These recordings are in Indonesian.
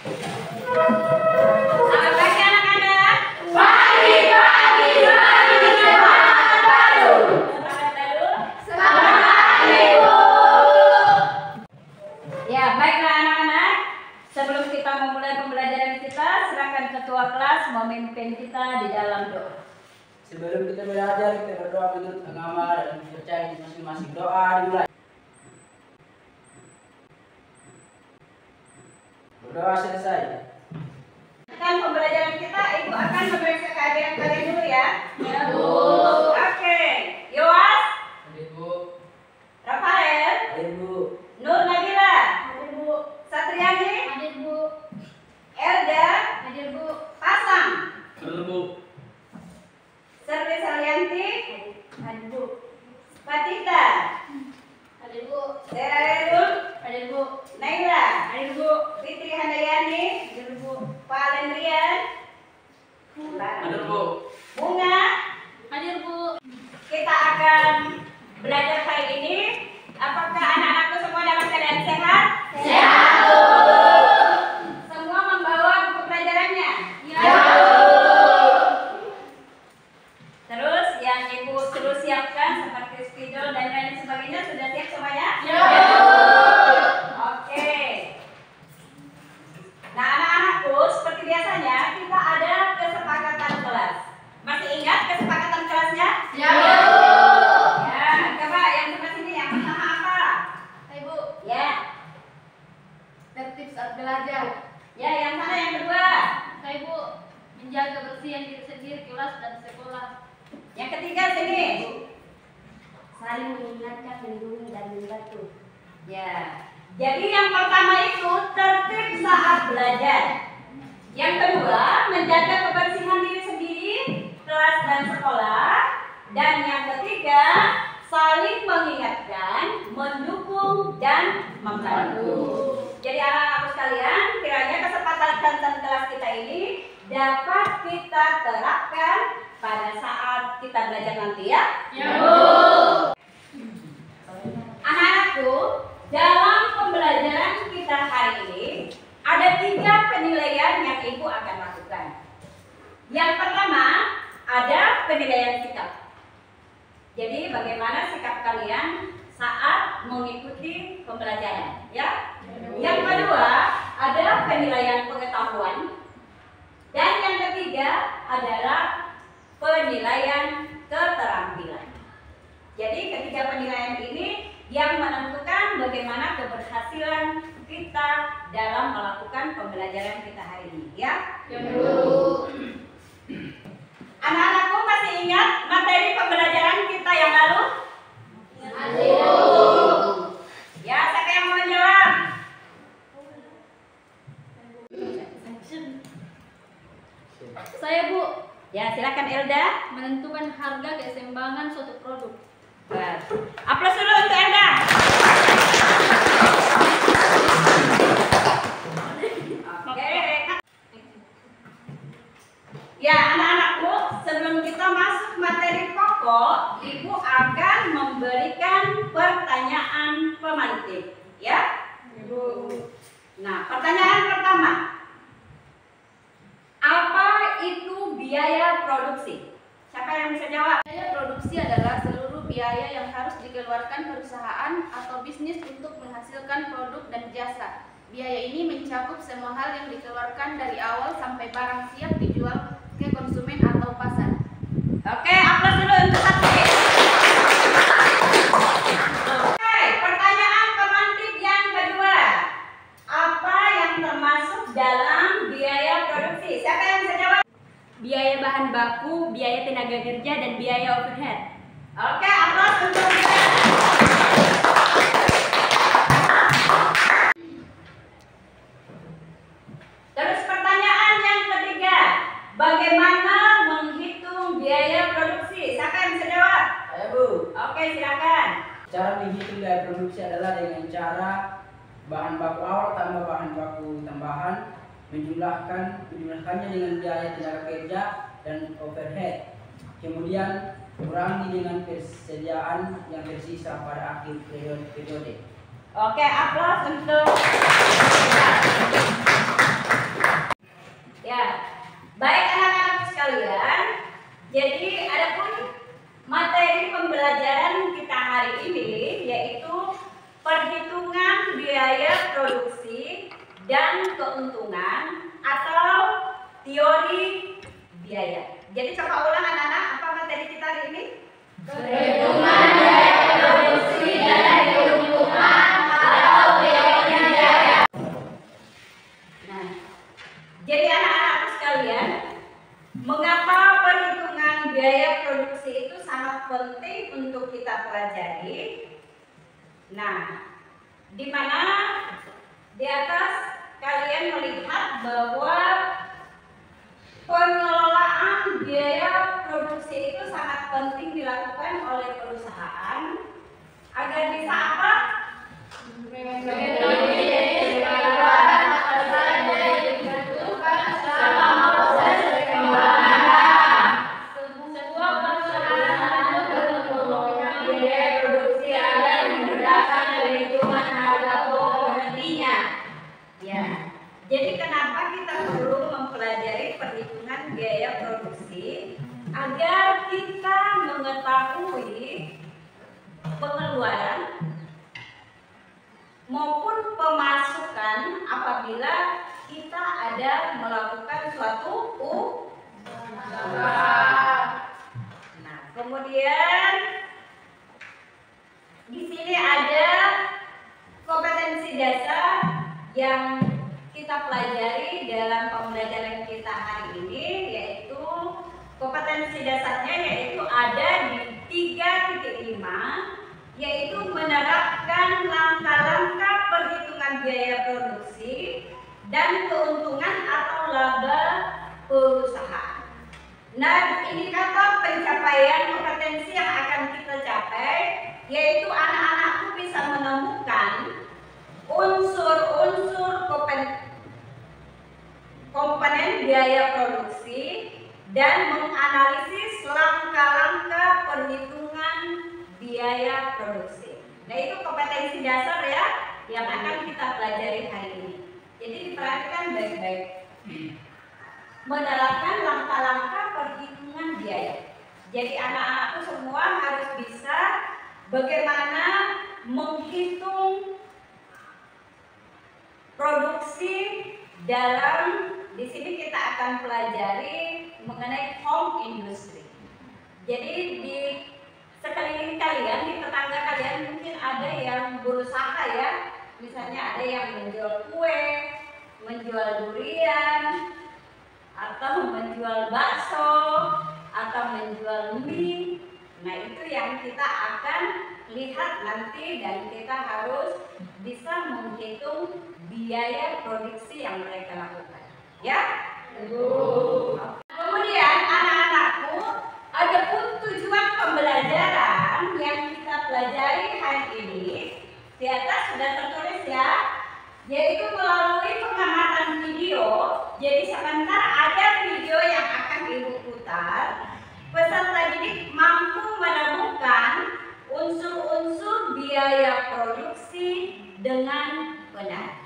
Selamat pagi anak-anak. Pagi-pagi pagi semangat baru. Semangat baru. Semangat Ibu. Ya, baiklah anak-anak. Sebelum kita memulai pembelajaran kita, silakan ketua kelas memimpin kita di dalam doa. Sebelum kita belajar, kita berdoa menurut agama dan percaya di masing-masing. Doa dimulai. Berdoa selesai. Kan pembelajaran kita, Ibu akan memeriksa kehadiran kalian dulu ya. Ya, Bu. Oke. Yowas, Hadir Bu. Rafael, Hadir Bu. Nur Nabila, Hadir, Bu. Satriani, Hadir, Bu. Elda, Hadir, Bu. Pasang, Hadir Bu. Serli Salianti, Hadir, Bu. Fatita, Hadir, Bu. Sera Redul, Hadir, Bu. Naila, Hadir, Bu. Fitri Handayani, Hadir, Bu. Valen Rian, Hadir Bu. Bunga. Hadir, Bu. Kita akan belajar hari ini. Apakah anak-anakku semua dalam keadaan sehat? Sehat, Bu. Semua membawa buku pelajarannya? Ya, Bu. Terus yang Ibu terus siapkan seperti spidol dan lain sebagainya sudah siap semuanya? Ya, Bu. Oke. Nah anak-anakku, seperti biasanya kita ada kesepakatan kelas. Masih ingat kesepakatan kelasnya? Ya, Bu. Ya, coba yang sebelah sini yang pertama apa? Ibu, Ya, tertib saat belajar. ya yang mana yang kedua? Ibu, menjaga kebersihan diri sendiri, kelas dan sekolah. Yang ketiga sini. Saling mengingatkan, melindungi dan membantu. Ya. Jadi yang pertama itu tertib saat belajar. Yang kedua menjaga kebersihan diri sendiri, kelas dan sekolah. Dan yang ketiga saling mengingatkan, mendukung dan membantu. Jadi anak-anakku sekalian, kiranya kesepakatan kelas kita ini dapat kita terapkan pada saat kita belajar nanti ya. Ya, Bu. Anak-anakku, dalam pembelajaran kita hari ini ada 3 penilaian yang Ibu akan lakukan. Yang pertama ada penilaian sikap. Jadi bagaimana sikap kalian saat mengikuti pembelajaran, ya? Yang kedua ada penilaian pengetahuan. Dan yang ketiga adalah penilaian keterampilan. Jadi ketiga penilaian ini yang menentukan bagaimana keberhasilan kita dalam melakukan pembelajaran kita hari ini, ya. Ya, Bu. Anak-anakku masih ingat materi pembelajaran kita yang lalu? Hadir, Bu. Ya, siapa yang mau menjawab? Saya, Bu, Ya, silakan Elda. menentukan harga keseimbangan suatu produk. Aplaus dulu untuk Elda. Oke. Ya, anak-anakku, sebelum kita masuk materi pokok, Ibu akan memberikan pertanyaan pemantik, ya? Ibu. Nah, pertanyaan pertama. Apa itu biaya produksi? Siapa yang bisa jawab? Biaya produksi adalah seluruh biaya yang harus dikeluarkan perusahaan atau bisnis untuk menghasilkan produk dan jasa. Biaya ini mencakup semua hal yang dikeluarkan dari awal sampai barang siap dijual ke konsumen atau pasar. Oke, aplaus dulu untuk Satri. Oke, pertanyaan pemantik yang kedua. Apa yang termasuk dalam biaya produksi? Siapa yang bisa jawab? Biaya bahan baku, biaya tenaga kerja, dan biaya overhead. Oke, aplaus untuk dia. Terus pertanyaan yang ketiga. Bagaimana menghitung biaya produksi? Siapa yang bisa jawab? Saya Bu. Oke, silakan. Cara menghitung biaya produksi adalah dengan cara bahan baku awal tambah bahan baku tambahan, menjumlahkannya dengan biaya tenaga kerja dan overhead. Kemudian kurangi dengan persediaan yang tersisa pada akhir periode. Oke, aplaus untuk dan keuntungan atau teori biaya. Jadi coba ulang anak-anak, apa materi kita hari ini? Perhitungan biaya produksi dan keuntungan atau teori biaya. Nah, jadi anak-anakku sekalian, mengapa perhitungan biaya produksi itu sangat penting untuk kita pelajari? Nah, di mana di atas kalian melihat bahwa pengelolaan biaya produksi itu sangat penting dilakukan oleh perusahaan agar bisa apa? Jadi kenapa kita perlu mempelajari perhitungan biaya produksi agar kita mengetahui pengeluaran maupun pemasukan apabila kita ada melakukan suatu usaha. Nah, kemudian di sini ada kompetensi dasar yang kita pelajari dalam pembelajaran kita hari ini, yaitu kompetensi dasarnya yaitu ada di 3.5, yaitu menerapkan langkah-langkah perhitungan biaya produksi dan keuntungan atau laba perusahaan. Nah, indikator pencapaian kompetensi yang akan kita capai yaitu anak-anakku bisa menemukan unsur-unsur komponen biaya produksi dan menganalisis langkah-langkah perhitungan biaya produksi. Nah, itu kompetensi dasar ya yang akan kita pelajari hari ini. Jadi diperhatikan baik-baik. Menerapkan langkah-langkah perhitungan biaya. Jadi anak-anakku semua harus bisa bagaimana menghitung produksi dalam, di sini kita akan pelajari mengenai home industry. Jadi di sekeliling kalian, di tetangga kalian mungkin ada yang berusaha ya. Misalnya ada yang menjual kue, menjual durian, atau menjual bakso, atau menjual mie. Nah, itu yang kita akan lihat nanti dan kita harus bisa menghitung biaya produksi yang mereka lakukan. Ya? Kemudian anak-anakku, ada pun tujuan pembelajaran yang kita pelajari hari ini. Di atas sudah tertulis ya, yaitu melalui pengamatan video. Jadi sebentar ada video yang akan Ibu putar. Peserta didik mampu menemukan unsur-unsur biaya produksi dengan benar.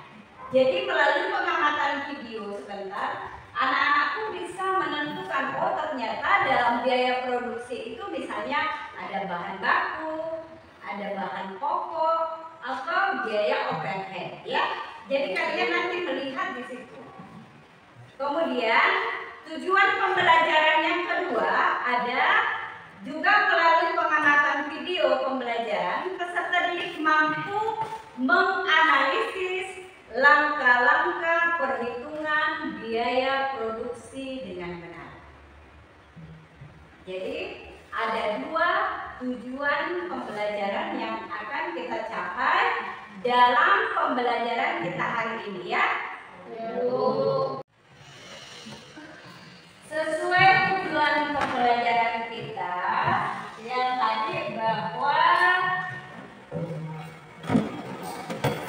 Jadi melalui pengamatan video sebentar, anak-anakku bisa menentukan, oh ternyata dalam biaya produksi itu misalnya ada bahan baku, ada bahan pokok, atau biaya overhead ya. Jadi kalian nanti melihat di situ. Kemudian tujuan pembelajaran yang kedua ada juga melalui pengamatan video pembelajaran, peserta didik mampu menganalisis langkah-langkah perhitungan biaya produksi dengan benar. Jadi ada dua tujuan pembelajaran yang akan kita capai dalam pembelajaran kita hari ini ya. Sesuai tujuan pembelajaran kita yang tadi bahwa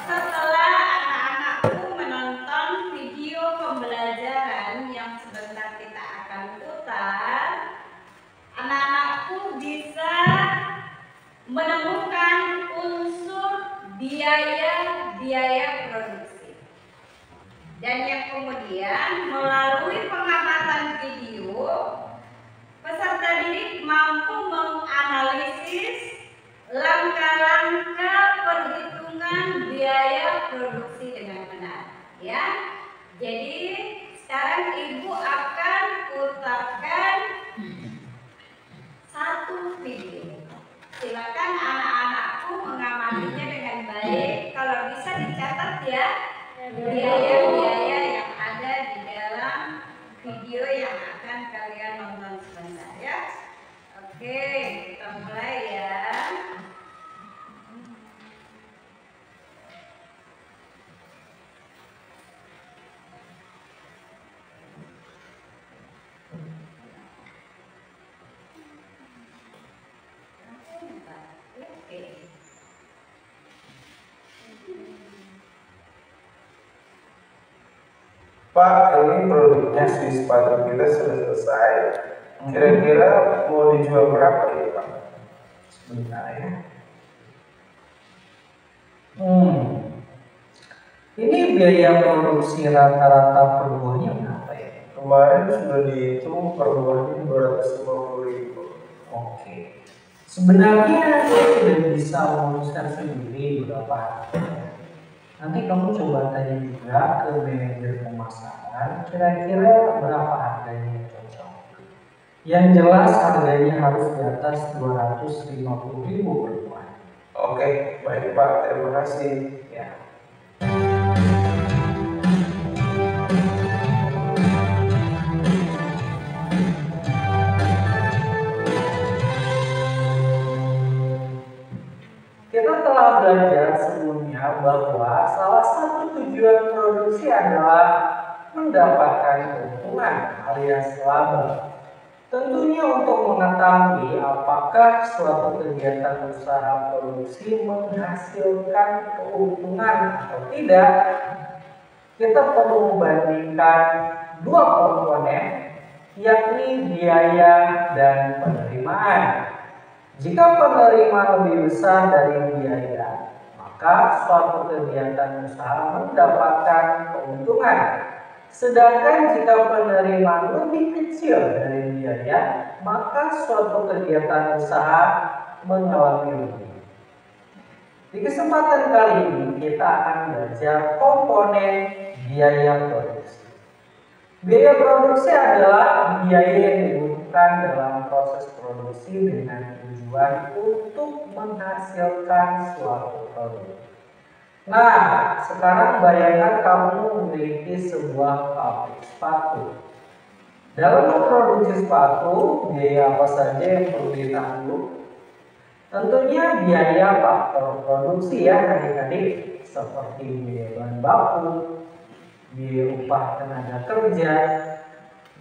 setelah anak-anakku menonton video pembelajaran yang sebentar kita akan putar, anak-anakku bisa menemukan unsur biaya produksi. Dan yang kemudian melalui pengamatan video, peserta didik mampu menganalisis langkah-langkah perhitungan biaya produksi dengan benar. Ya. Jadi sekarang Ibu akan putarkan satu video. Silakan anak-anakku mengamatinya dengan baik. Kalau bisa dicatat ya biaya-biaya yang ada di dalam video yang akan kalian nonton sebentar ya. Oke, kita mulai ya. Pak, ini produknya si sepatu kita sudah selesai. Kira-kira mau dijual berapa ya, Pak? Sebentar ya. Ini biaya produksi rata-rata per buahnya berapa ya? Kemarin sudah dihitung per buahnya 250.000. Oke. Sebenarnya saya sudah bisa memutuskan sendiri berapa harganya. Nanti kamu coba tanya juga ke manajer pemasaran, kira-kira berapa harganya yang cocok. Yang jelas harganya harus di atas 250.000 per buah. Oke, baik Pak, terima kasih. Ya. Kita telah belajar sebelumnya bahwa salah satu tujuan produksi adalah mendapatkan keuntungan alias laba. Tentunya untuk mengetahui apakah suatu kegiatan usaha produksi menghasilkan keuntungan atau tidak, kita perlu membandingkan dua komponen, yakni biaya dan penerimaan. Jika penerimaan lebih besar dari biaya, maka suatu kegiatan usaha mendapatkan keuntungan. Sedangkan jika penerimaan lebih kecil dari biaya, maka suatu kegiatan usaha mengalami rugi. Di kesempatan kali ini kita akan belajar komponen biaya produksi. Biaya produksi adalah biaya yang dibutuhkan dalam proses produksi dengan tujuan untuk menghasilkan suatu produk. Nah, sekarang bayangkan kamu memiliki sebuah pabrik sepatu. Dalam memproduksi sepatu, biaya apa saja yang perlu ditanggung? Tentunya biaya faktor produksi ya adik-adik, seperti biaya bahan baku, biaya upah tenaga kerja,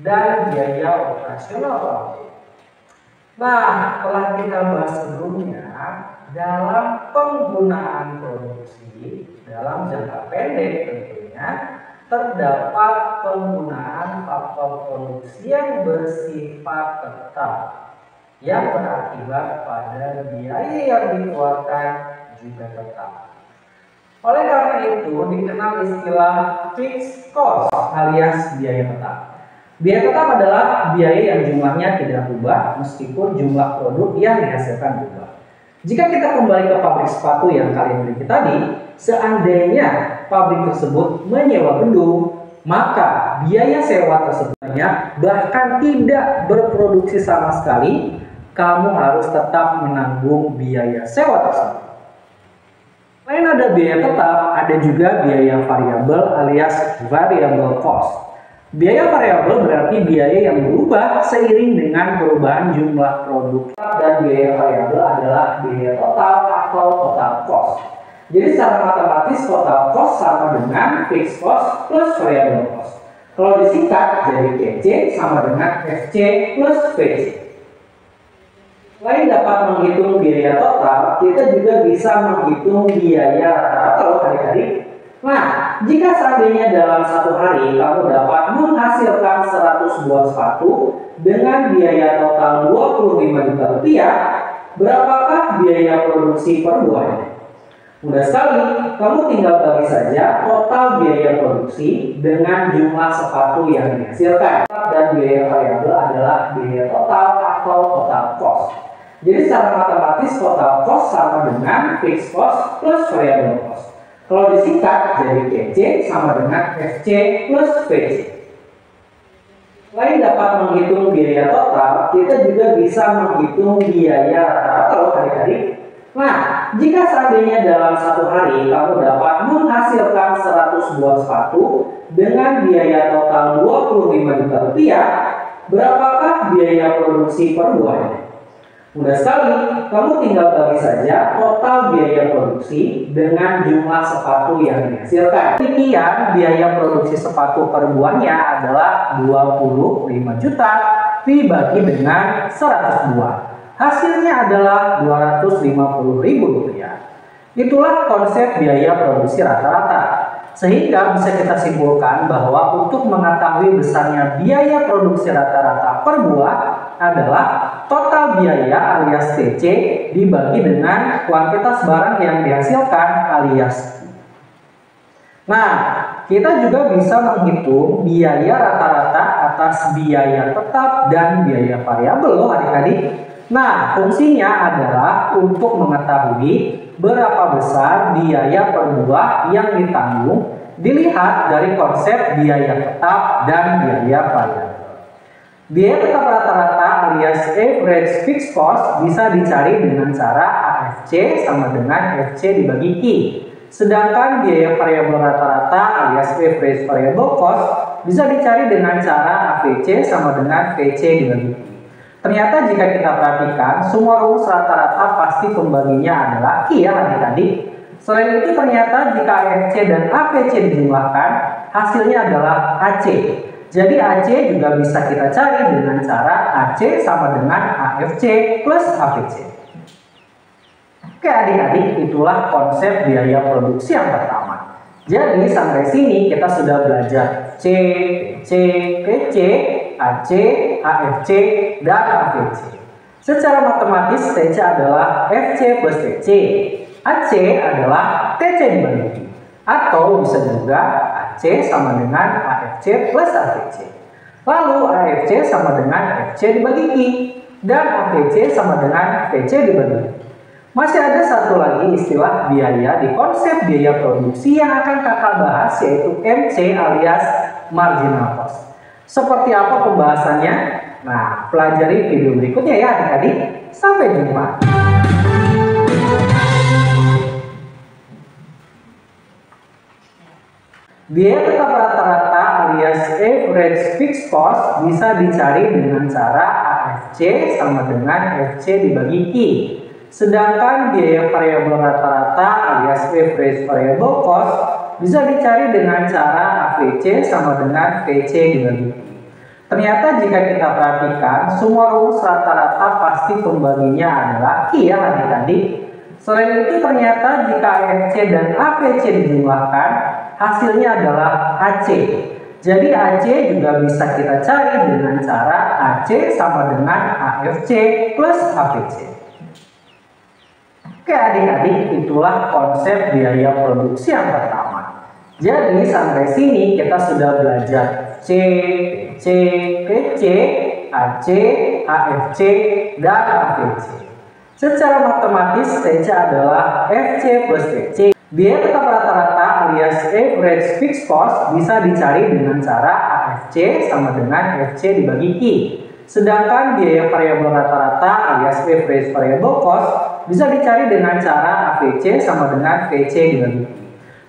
dan biaya operasional pabrik. Nah, telah kita bahas sebelumnya, dalam penggunaan produksi dalam jangka pendek tentunya terdapat penggunaan faktor produksi yang bersifat tetap yang berakibat pada biaya yang dikeluarkan juga tetap. Oleh karena itu dikenal istilah fixed cost alias biaya tetap. Biaya tetap adalah biaya yang jumlahnya tidak berubah meskipun jumlah produk yang dihasilkan berubah. Jika kita kembali ke pabrik sepatu yang kalian miliki tadi, seandainya pabrik tersebut menyewa gedung, maka biaya sewa tersebut bahkan tidak berproduksi sama sekali, kamu harus tetap menanggung biaya sewa tersebut. Selain ada biaya tetap, ada juga biaya variabel alias variable cost. Biaya variabel berarti biaya yang berubah seiring dengan perubahan jumlah produk, dan biaya variabel adalah biaya total atau total cost. Jadi secara matematis total cost sama dengan fixed cost plus variable cost. Kalau disingkat jadi PC sama dengan FC plus VC. Selain dapat menghitung biaya total, kita juga bisa menghitung biaya rata-rata loh adik-adik. Nah, jika seandainya dalam satu hari kamu dapat menghasilkan 100 buah sepatu dengan biaya total 25 juta rupiah, berapakah biaya produksi per buahnya? Mudah sekali, kamu tinggal bagi saja total biaya produksi dengan jumlah sepatu yang dihasilkan. Dan biaya variabel adalah biaya total atau total cost. Jadi secara matematis total cost sama dengan fixed cost plus variable cost. Kalau disingkat jadi PC sama dengan FC plus VC. Selain dapat menghitung biaya total, kita juga bisa menghitung biaya rata-rata loh adik-adik. Nah, jika seandainya dalam satu hari kamu dapat menghasilkan 100 buah sepatu dengan biaya total 25 juta rupiah, berapakah biaya produksi per buahnya? Mudah sekali, kamu tinggal bagi saja total biaya produksi dengan jumlah sepatu yang dihasilkan. Demikian biaya produksi sepatu per buahnya adalah 25 juta dibagi dengan 100 buah. Hasilnya adalah 250.000 rupiah. Itulah konsep biaya produksi rata-rata. Sehingga bisa kita simpulkan bahwa untuk mengetahui besarnya biaya produksi rata-rata per buah adalah total biaya alias TC dibagi dengan kuantitas barang yang dihasilkan alias. Nah, kita juga bisa menghitung biaya rata-rata atas biaya tetap dan biaya variabel loh adik-adik. Nah, fungsinya adalah untuk mengetahui berapa besar biaya per buah yang ditanggung dilihat dari konsep biaya tetap dan biaya variabel. Biaya tetap rata-rata alias average fixed cost bisa dicari dengan cara AFC sama dengan FC dibagi Q. Sedangkan biaya variabel rata-rata alias average variable cost bisa dicari dengan cara AVC sama dengan VC dibagi Q. Ternyata jika kita perhatikan, semua rumus rata-rata pasti pembaginya adalah Q ya adik-adik. Selain itu ternyata jika AFC dan AVC dijumlahkan, hasilnya adalah AC. Jadi AC juga bisa kita cari dengan cara AC sama dengan AFC plus AVC. Oke adik-adik, itulah konsep biaya produksi yang pertama. Jadi sampai sini kita sudah belajar C, PC, PC, AC, AFC, dan AVC. Secara matematis TC adalah FC plus TC, AC adalah TC dibagi Q, atau bisa juga AC sama dengan AFC plus AVC. Lalu AFC sama dengan FC dibagi Q, dan AVC sama dengan VC dibagi Q. Masih ada satu lagi istilah biaya di konsep biaya produksi yang akan kakak bahas, yaitu MC alias marginal cost. Seperti apa pembahasannya? Nah, pelajari video berikutnya ya adik-adik. Sampai jumpa. Biaya tetap rata-rata alias average fixed cost bisa dicari dengan cara AFC sama dengan FC dibagi Q. Sedangkan biaya variabel rata-rata alias average variable cost bisa dicari dengan cara AVC sama dengan VC dibagi Q. Ternyata jika kita perhatikan, semua rumus rata-rata pasti pembaginya adalah Q ya adik-adik. Selain itu ternyata jika AFC dan AVC dijumlahkan, hasilnya adalah AC. Jadi AC juga bisa kita cari dengan cara AC sama dengan AFC plus AVC. Oke adik-adik, itulah konsep biaya produksi yang pertama. Jadi sampai sini kita sudah belajar C, PC, PC, AC, AFC, dan AVC. Secara matematis TC adalah FC plus TC. Biaya tetap rata-rata alias average fixed cost bisa dicari dengan cara AFC sama dengan FC dibagi Q. Sedangkan biaya variabel rata-rata alias average variable cost bisa dicari dengan cara AVC sama dengan VC dibagi Q.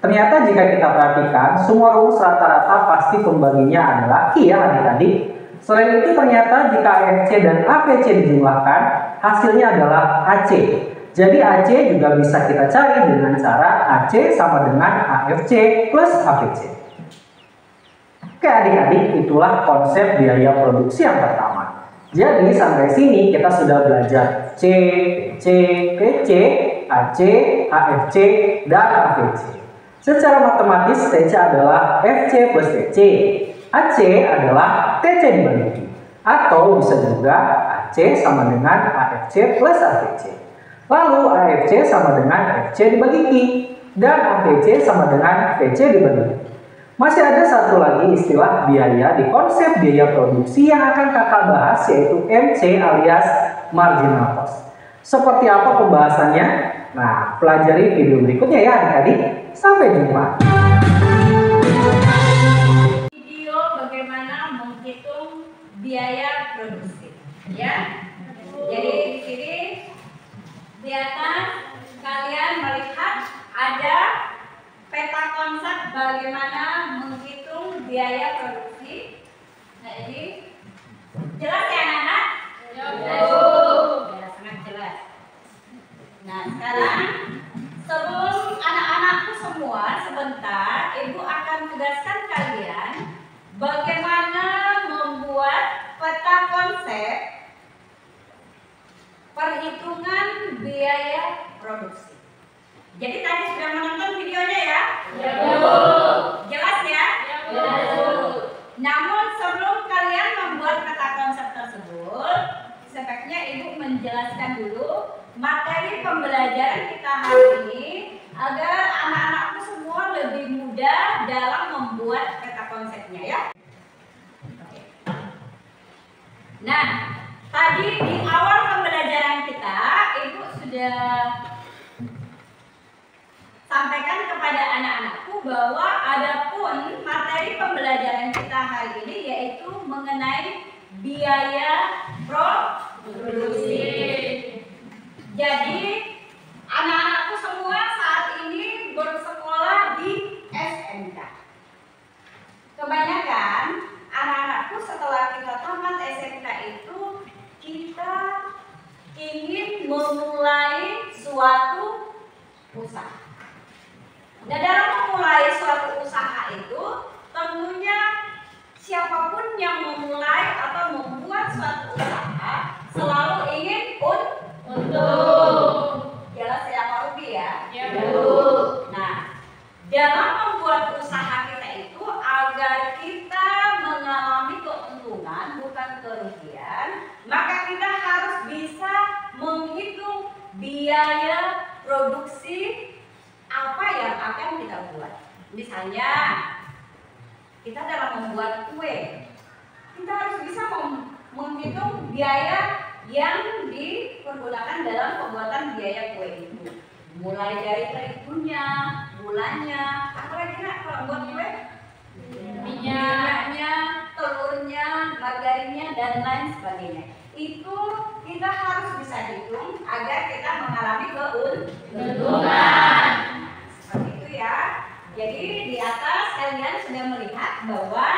Ternyata jika kita perhatikan, semua rumus rata-rata pasti pembaginya adalah Q ya adik-adik. Selain itu ternyata jika AFC dan AVC dijumlahkan, hasilnya adalah AC. Jadi AC juga bisa kita cari dengan cara AC sama dengan AFC plus AVC. Oke adik-adik, itulah konsep biaya produksi yang pertama. Jadi sampai sini kita sudah belajar C, PC, PC, AC, AFC, dan AVC. Secara matematis TC adalah FC plus TC, AC adalah TC dibagi Q, atau bisa juga AC sama dengan AFC plus AVC. Lalu AFC sama dengan FC dibagi Q, dan AVC sama dengan VC dibagi Q. Masih ada satu lagi istilah biaya di konsep biaya produksi yang akan kakak bahas, yaitu MC alias marginal cost. Seperti apa pembahasannya? Nah, pelajari video berikutnya ya adik-adik. Sampai jumpa. Video bagaimana menghitung biaya produksi, ya. Jadi di sini di atas kalian melihat ada peta konsep bagaimana menghitung biaya produksi. Nah, ini jelas ya anak-anak? Ya, sangat jelas. Nah, sekarang sebelum anak-anakku semua sebentar, Ibu akan tugaskan kalian bagaimana membuat peta konsep perhitungan biaya produksi. Jadi tadi sudah menonton videonya ya? Ya, Bu. Jelas ya? Ya, Bu. Namun sebelum kalian membuat peta konsep tersebut, sebaiknya Ibu menjelaskan dulu materi pembelajaran kita hari ini agar anak-anakku semua lebih mudah dalam membuat peta konsepnya ya. Nah, tadi di awal pembelajaran kita Ibu sudah sampaikan kepada anak-anakku bahwa adapun materi pembelajaran kita hari ini yaitu mengenai biaya produksi. Jadi anak-anakku semua saat ini bersekolah di SMK. Kebanyakan anak-anakku setelah kita tamat SMK itu kita ingin memulai suatu usaha. Dan dalam memulai suatu usaha itu tentunya siapapun yang memulai atau membuat suatu usaha selalu ingin untung. Jelas ya Pak Ruby ya? Ya, Bu. Nah, dalam membuat usaha kita itu agar kita mengalami keuntungan bukan kerugian, maka kita harus bisa menghitung biaya produksi apa yang akan kita buat. Misalnya kita dalam membuat kue, kita harus bisa menghitung biaya yang dipergunakan dalam pembuatan biaya kue itu, mulai dari terigunya, gulanya, apa lagi nak kalau buat kue? Minyaknya, telurnya, margarinnya dan lain sebagainya. Itu kita harus bisa hitung agar kita mengalami keuntungan. Seperti itu ya. Jadi di atas kalian sudah melihat bahwa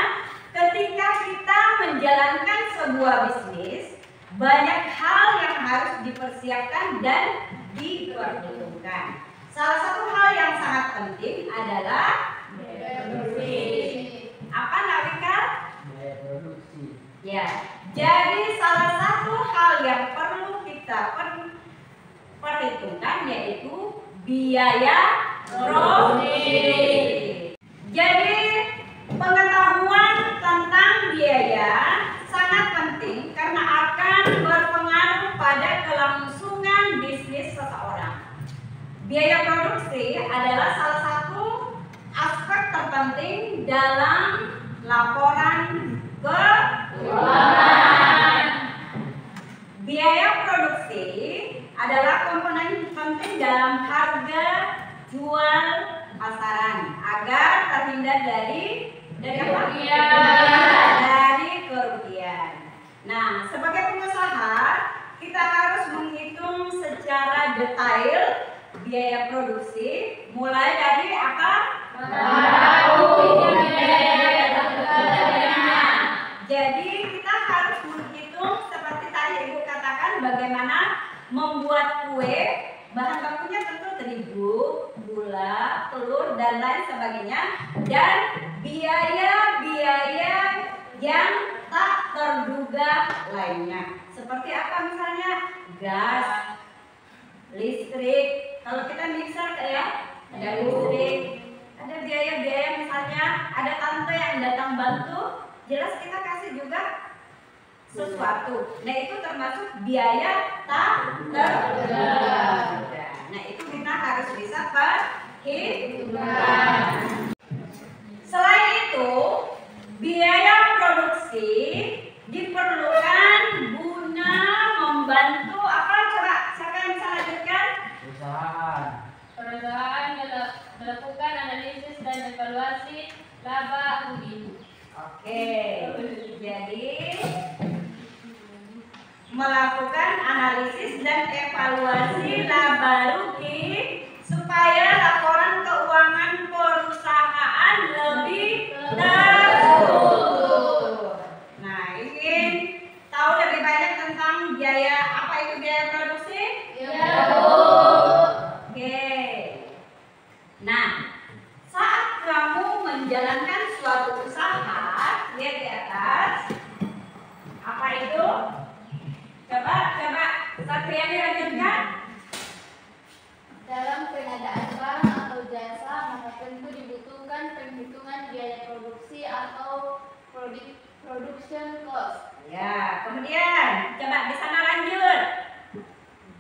ketika kita menjalankan sebuah bisnis, banyak hal yang harus dipersiapkan dan diperhitungkan. Salah satu hal yang sangat penting adalah biaya produksi. Apa Nawika? Biaya produksi. Ya. Jadi salah satu hal yang perlu kita perhitungkan yaitu biaya produksi. Jadi pengetahuan tentang biaya sangat penting karena akan berpengaruh pada kelangsungan bisnis seseorang. Biaya produksi adalah salah satu aspek terpenting dalam laporan keuangan. Biaya produksi adalah komponen penting dalam harga jual pasaran agar terhindar dari apa? Dari kerugian. Nah, sebagai pengusaha kita harus menghitung secara detail biaya produksi mulai dari apa? Jadi kita harus menghitung seperti tadi Ibu katakan bagaimana membuat kue, bahan bakunya tentu terigu, gula, telur dan lain sebagainya, dan biaya-biaya yang tak terduga lainnya. Seperti apa misalnya? Gas, listrik. Kalau kita mixer ya, ada listrik, ada biaya-biaya misalnya ada tante yang datang bantu, jelas kita kasih juga sesuatu. Nah itu termasuk biaya tak terduga. Nah itu kita harus bisa perhitungkan. Selain itu, biaya produksi diperlukan guna membantu apa? Coba siapa yang bisa lanjutkan? Perusahaan Perusahaan melakukan laba rugi. Oke, jadi melakukan analisis dan evaluasi laba rugi supaya laporan keuangan perusahaan lebih terstruktur. Nah, ingin tahu lebih banyak tentang biaya apa itu biaya produksi? Ya, Bu. Oke. Nah, saat kamu menjalankan suatu usaha, lihat di atas. Apa itu? Coba satu yang dilanjutkan. Dalam pengadaan barang atau jasa, maka tentu dibutuhkan penghitungan biaya produksi atau production cost. Ya, kemudian coba di sana lanjut.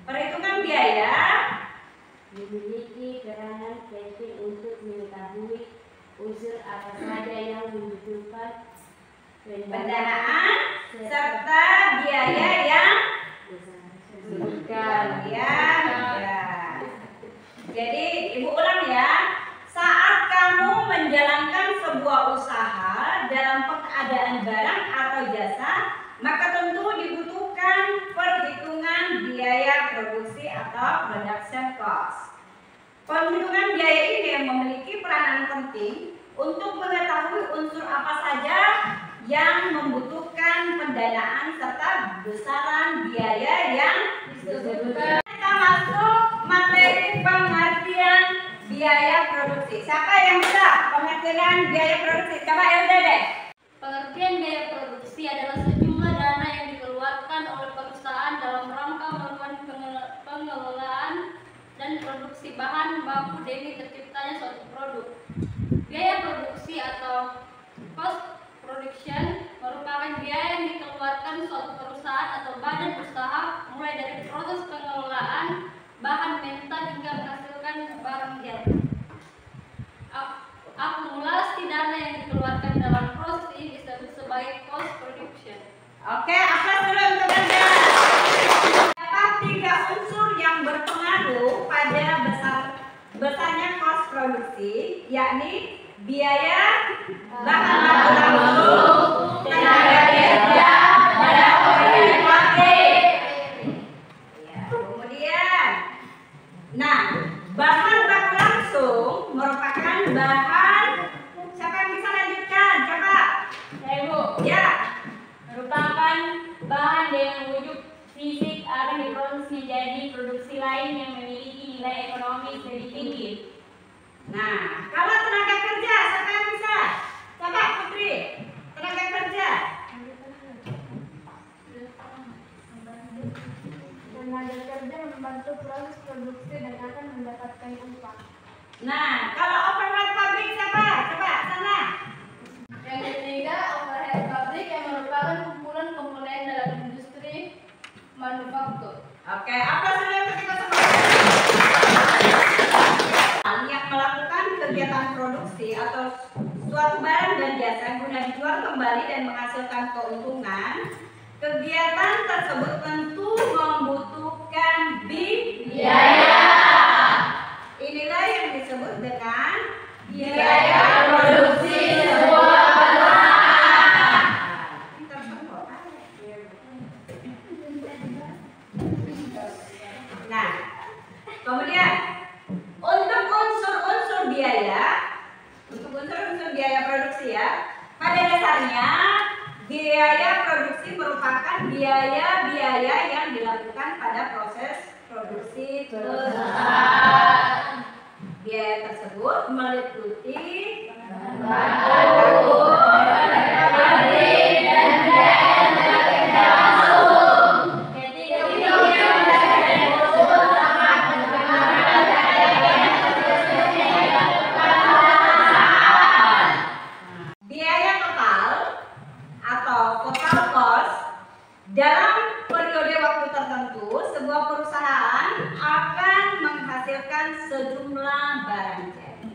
Perhitungan biaya Memiliki peranan penting untuk mengetahui unsur apa saja yang membutuhkan pendanaan serta biaya yang bukan. ya. Jadi ibu ulang ya. Saat kamu menjalankan sebuah usaha dalam pengadaan barang atau jasa, maka tentu dibutuhkan perhitungan biaya produksi atau production cost. Penghitungan biaya ini memiliki peranan penting untuk mengetahui unsur apa saja yang membutuhkan pendanaan serta besaran biaya yang disebutkan. Kita masuk materi pengertian biaya produksi. Siapa yang bisa pengertian biaya produksi? Coba Elda deh. Pengertian biaya produksi adalah sejumlah dana yang dikeluarkan oleh perusahaan dalam rangka melakukan pengelolaan dan produksi bahan baku demi terciptanya suatu produk. Biaya produksi atau cost production merupakan biaya yang dikeluarkan suatu perusahaan atau badan usaha mulai dari proses pengelolaan bahan mentah hingga menghasilkan barang jadi. Akumulasi dana yang dikeluarkan dalam proses ini disebut sebagai cost production. Oke, apa dulu untuk Anda? Dapat 3 unsur yang berpengaruh pada besarnya cost produksi, yakni biaya bahan baku langsung, tenaga kerja, dan overhead pabrik. Ya, kemudian, nah, bahan baku langsung merupakan bahan. Siapa yang bisa lanjutkan? Coba. Saya Bu, Ya. merupakan bahan dengan wujud fisik akan diproses menjadi produksi lain yang memiliki nilai ekonomis lebih tinggi. Nah, kalau tenaga kerja, siapa yang bisa? Coba Putri, tenaga kerja. Tenaga kerja membantu proses produksi dan akan mendapatkan upah. Nah, kalau overhead pabrik siapa? Coba sana. Yang ketiga, overhead pabrik yang merupakan kumpulan komponen dalam industri manufaktur. Oke, apa saja yang kita semua? Yang melakukan kegiatan produksi atau suatu barang dan jasa guna dijual kembali dan menghasilkan keuntungan, kegiatan tersebut tentu membutuhkan biaya. Inilah yang disebut dengan biaya produksi sebuah perusahaan. Nah, kemudian untuk unsur-unsur biaya produksi ya, pada dasarnya biaya produksi merupakan biaya-biaya yang dilakukan pada proses produksi perusahaan. Biaya tersebut meliputi bahan baku, pabrik, dan biaya tenaga langsung. Biaya total atau total cost dalam periode waktu tertentu sebuah perusahaan akan menghasilkan sejumlah barang jadi.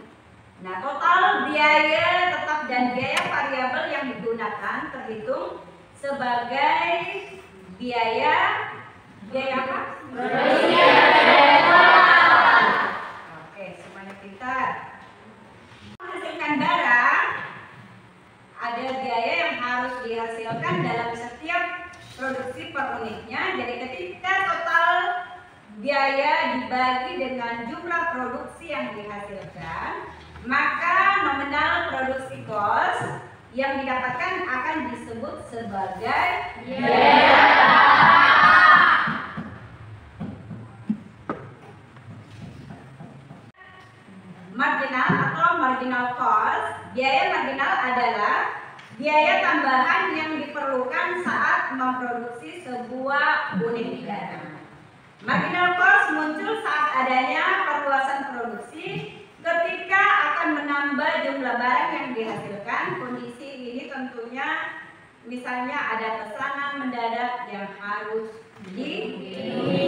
Nah, total biaya tetap dan biaya variabel yang digunakan terhitung sebagai biaya apa? Oke, semuanya pintar. Menghasilkan barang dihasilkan dalam setiap produksi per unitnya. Jadi ketika total biaya dibagi dengan jumlah produksi yang dihasilkan, maka nominal produksi cost yang didapatkan akan disebut sebagai biaya. Marginal atau marginal cost. Biaya marginal adalah biaya tambahan yang diperlukan saat memproduksi sebuah unit barang. Marginal cost muncul saat adanya perluasan produksi ketika akan menambah jumlah barang yang dihasilkan. Kondisi ini tentunya misalnya ada pesanan mendadak yang harus dipenuhi.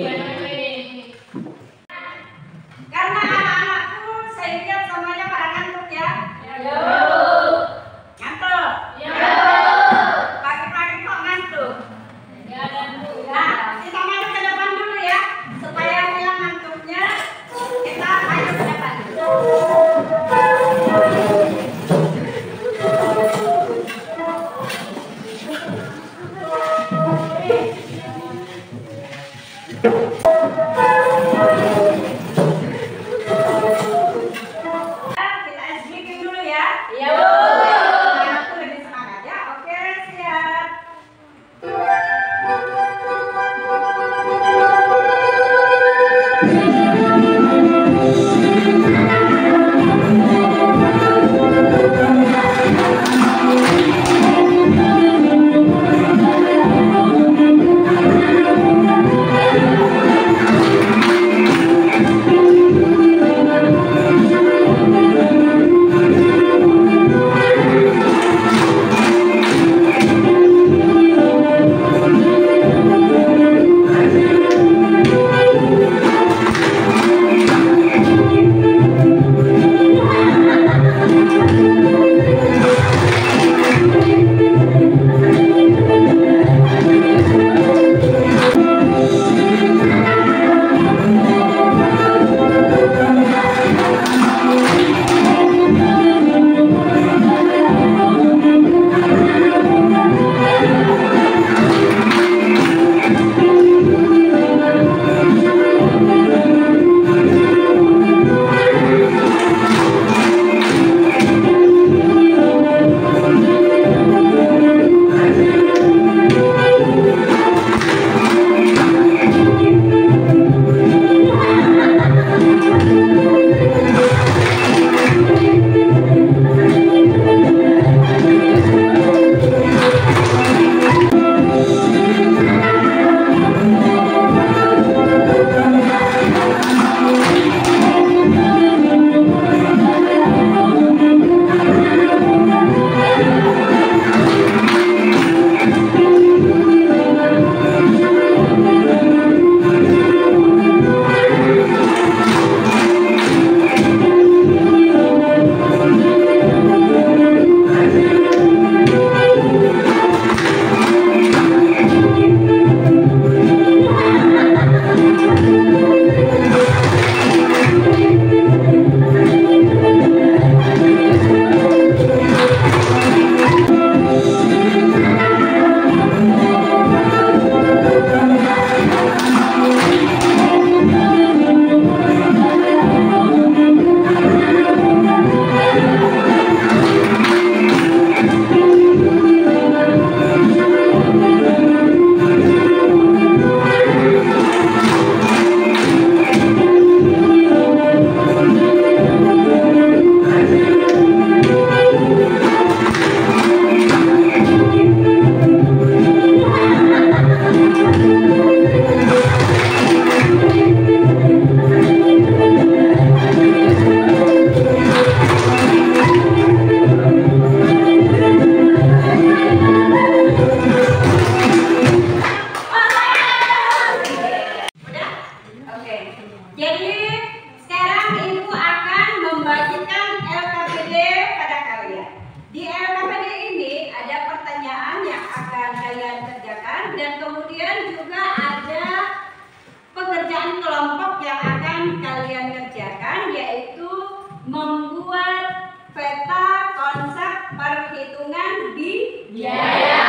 Karena anak-anakku saya lihat semuanya pada ngantuk ya. Ngantuk? Pagi-pagi kok ngantuk? Nah, kita maju ke depan dulu ya, supaya hilang ngantuknya. Kita maju ke depan. Kita explicating dulu ya. Aku lebih semangat ya. Oke, siap. membuat peta konsep perhitungan biaya.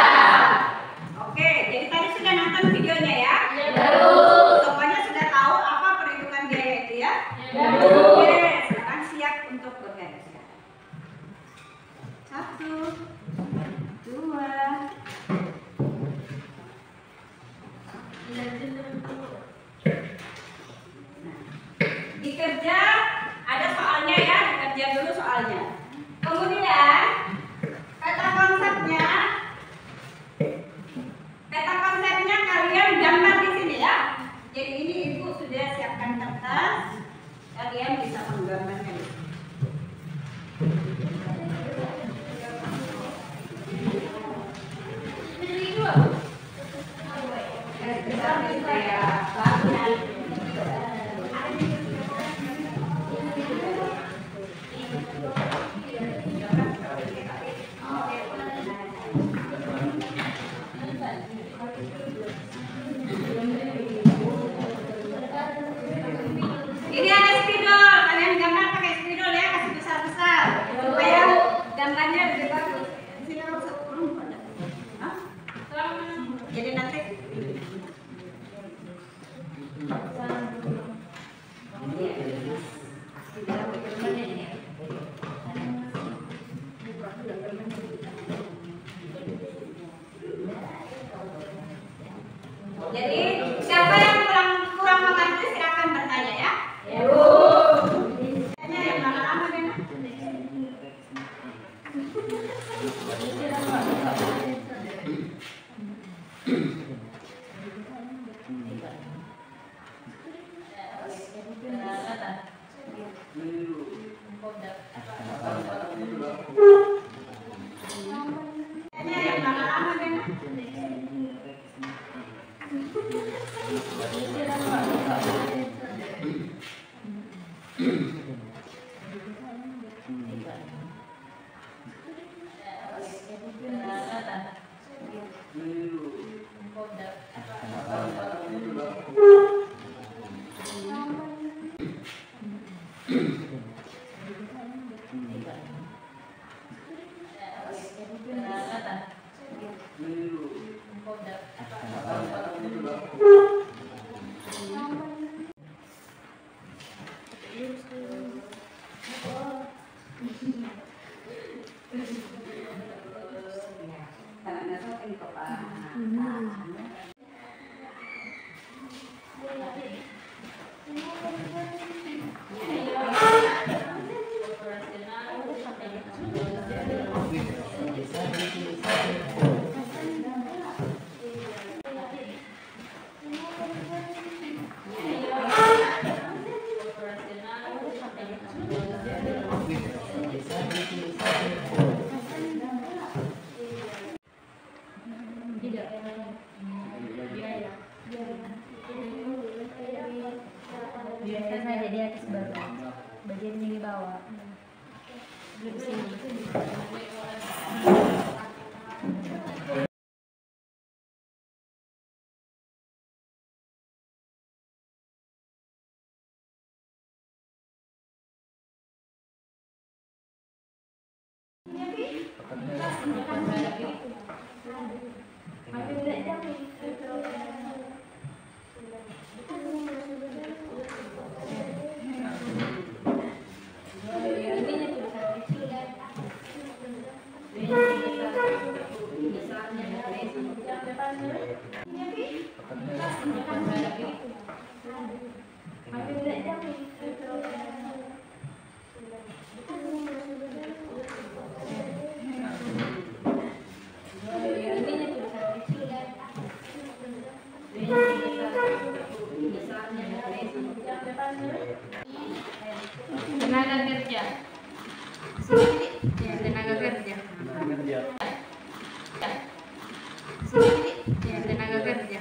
Tenaga kerja. Tenaga kerja. Tenaga kerja.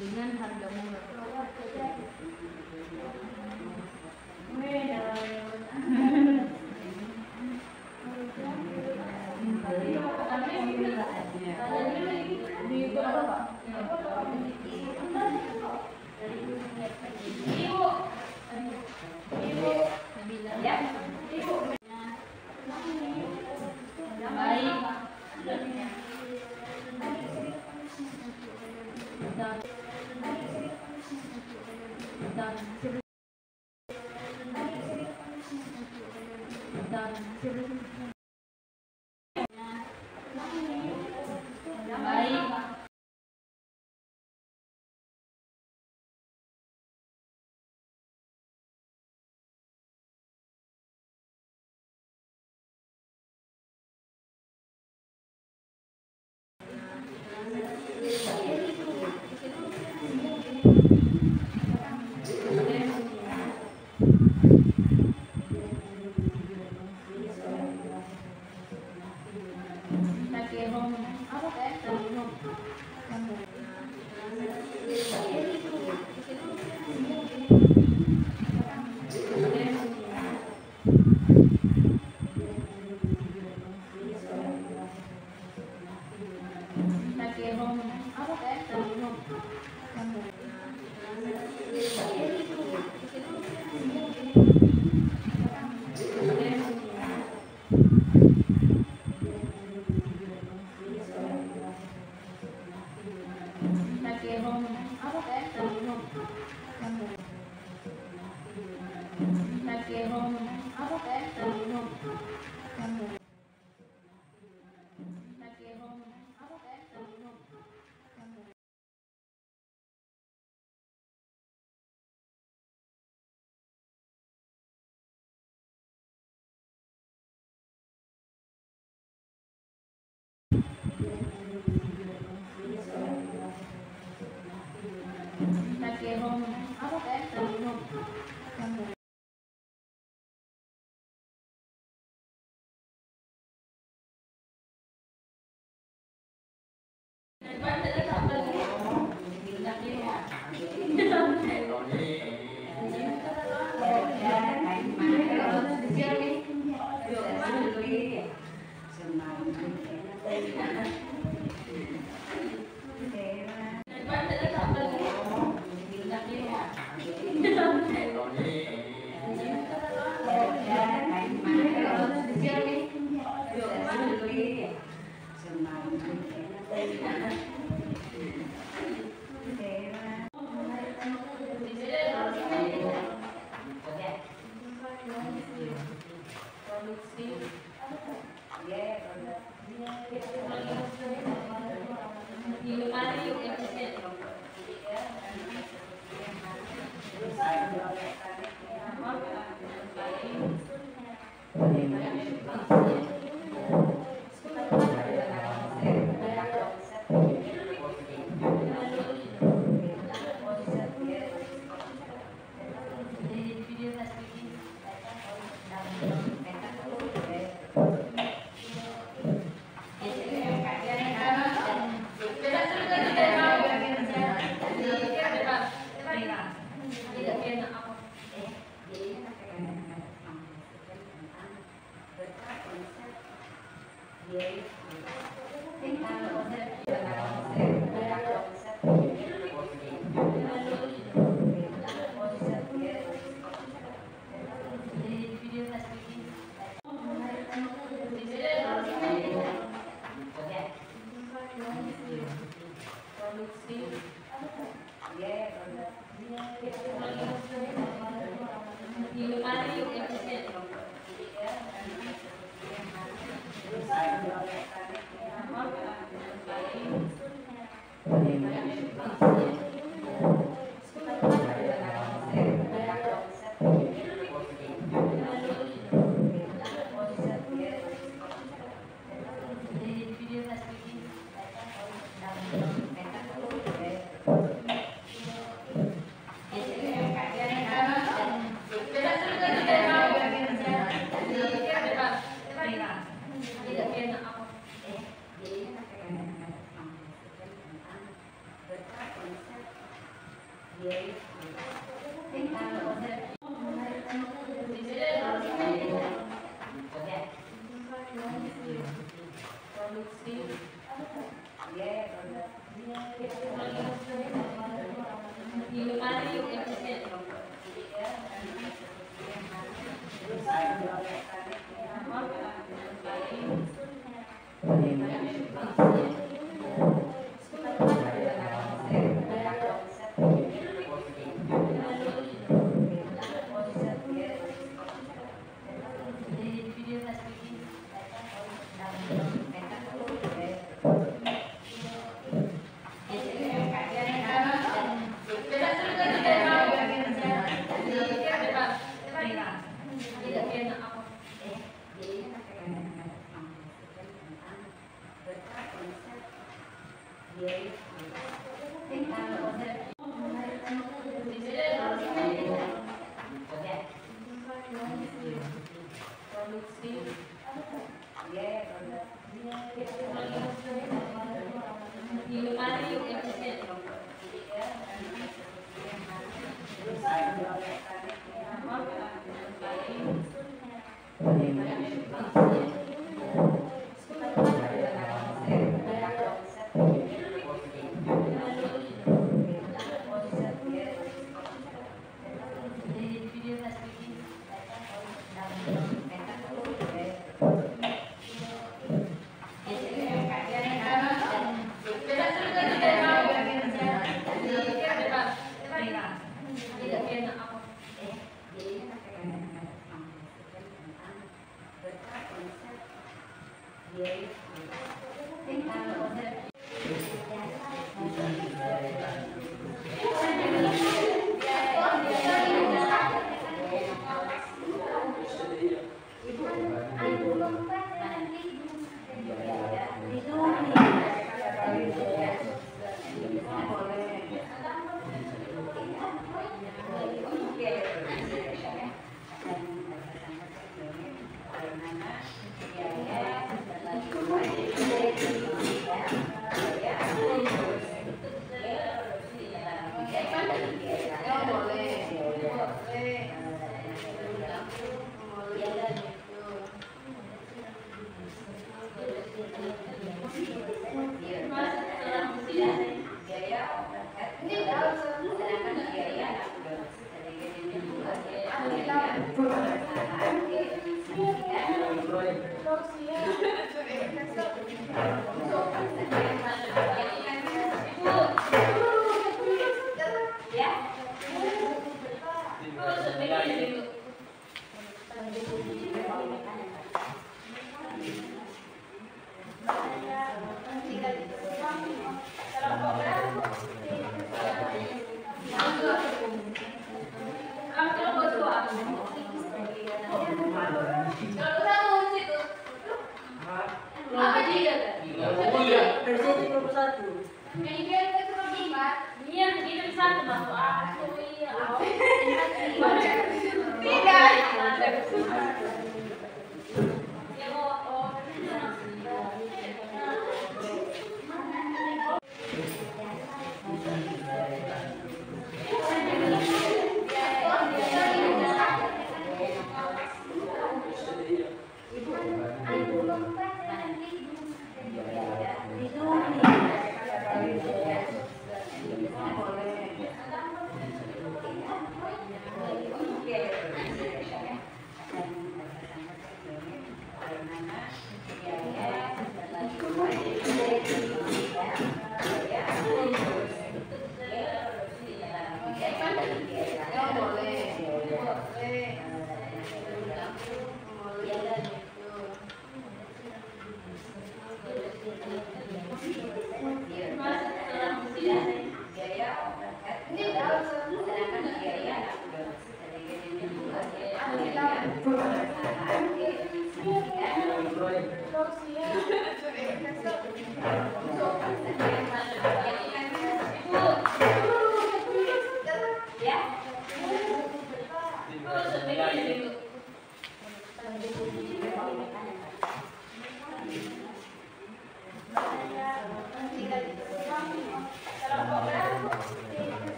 dengan harga murah.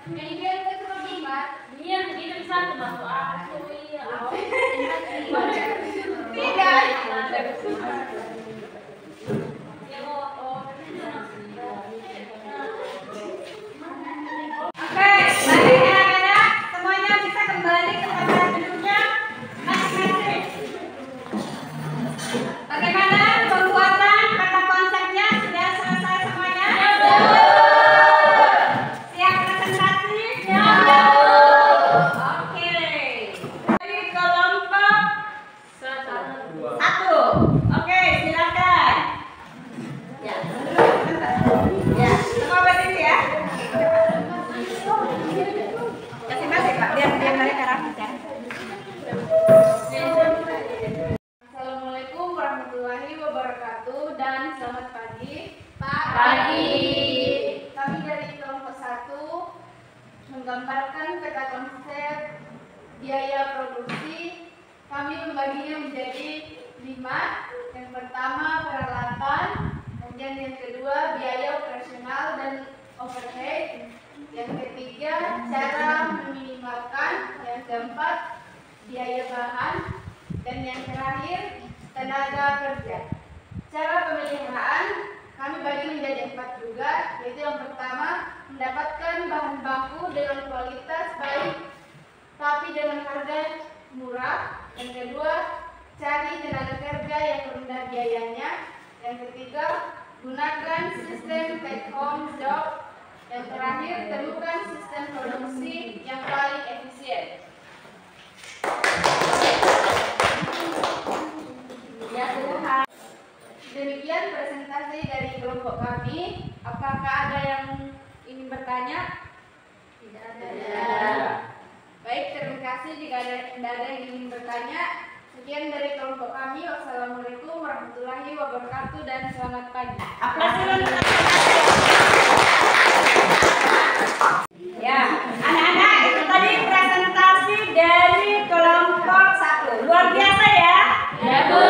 Yang ideal itu cuma 5. Iya, itu bisa termasuk aku. Iya, aku. Tidak. Oke, baik anak-anak, semuanya bisa kembali ke tempat duduknya masing-masing. Bagaimana pembuatan kata konsepnya? Sudah selesai semuanya? Siap presentasi? Oke. Dari kelompok 1. Oke, silakan. Ya, ya, semua berdiri ya. Kasih masih Pak, biar mereka rapi ya. Assalamualaikum warahmatullahi wabarakatuh dan selamat pagi. Pagi. Kami dari kelompok 1 menggambarkan peta konsep biaya produksi. Kami membaginya menjadi 5. Yang pertama peralatan, kemudian yang kedua biaya operasional dan overhead, yang ketiga cara meminimalkan, yang keempat biaya bahan, dan yang terakhir tenaga kerja. Cara pemeliharaan kami bagi menjadi 4 juga, yaitu yang pertama mendapatkan bahan baku dengan kualitas baik tapi dengan harga murah. Yang kedua, cari tenaga kerja yang rendah biayanya. Yang ketiga, gunakan sistem take home job. Yang terakhir, temukan sistem produksi yang paling efisien. Ya, Tuhan. Demikian presentasi dari kelompok kami. Apakah ada yang ingin bertanya? Tidak ada. Baik, terima kasih. Jika tidak ada yang ingin bertanya, sekian dari kelompok kami. Wassalamualaikum warahmatullahi wabarakatuh dan selamat pagi. Aplaus dulu untuk ya, anak-anak, itu tadi presentasi dari kelompok 1. Luar biasa ya? Ya, Bu.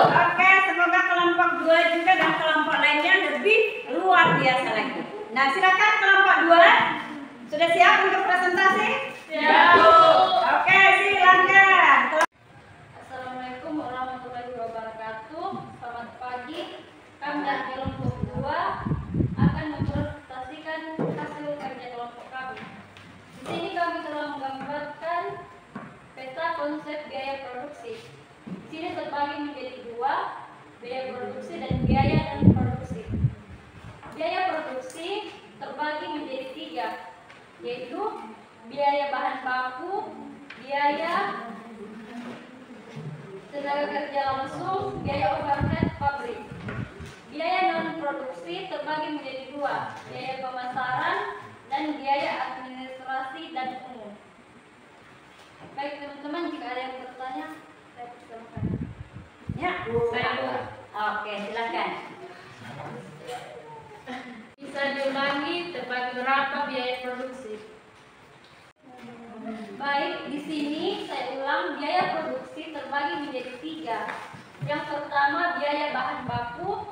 Oke, semoga kelompok 2 juga dan kelompok lainnya lebih luar biasa lagi. Nah, silakan kelompok 2. Sudah siap untuk presentasi? Ya, Bu. Oke, silakan. Assalamualaikum warahmatullahi wabarakatuh. Selamat pagi. Kami dari kelompok 2 akan mempresentasikan hasil kerja kelompok kami. Di sini kami telah menggambarkan peta konsep biaya produksi. Di sini terbagi menjadi 2, biaya produksi dan biaya dan produksi. Biaya produksi terbagi menjadi 3, yaitu biaya bahan baku, biaya tenaga kerja langsung, biaya overhead pabrik. Biaya non produksi terbagi menjadi 2, biaya pemasaran dan biaya administrasi dan umum. Baik teman-teman, jika ada yang bertanya, saya persilakan. Ya, saya Bu. Oke, silakan. Bisa diulangi terbagi berapa biaya produksi? Baik, di sini saya ulang, biaya produksi terbagi menjadi 3. Yang pertama biaya bahan baku,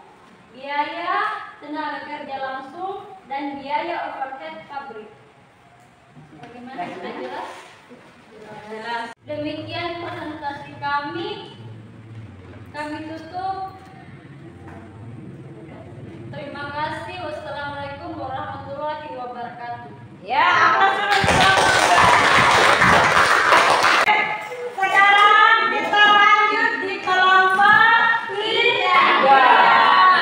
biaya tenaga kerja langsung, dan biaya overhead pabrik. Bagaimana? Sudah jelas? Jelas. Demikian presentasi kami. Kami tutup. Terima kasih. Wassalamualaikum warahmatullahi wabarakatuh. Ya, aplaus dulu untuk kelompok 2. Sekarang kita lanjut di kelompok 3.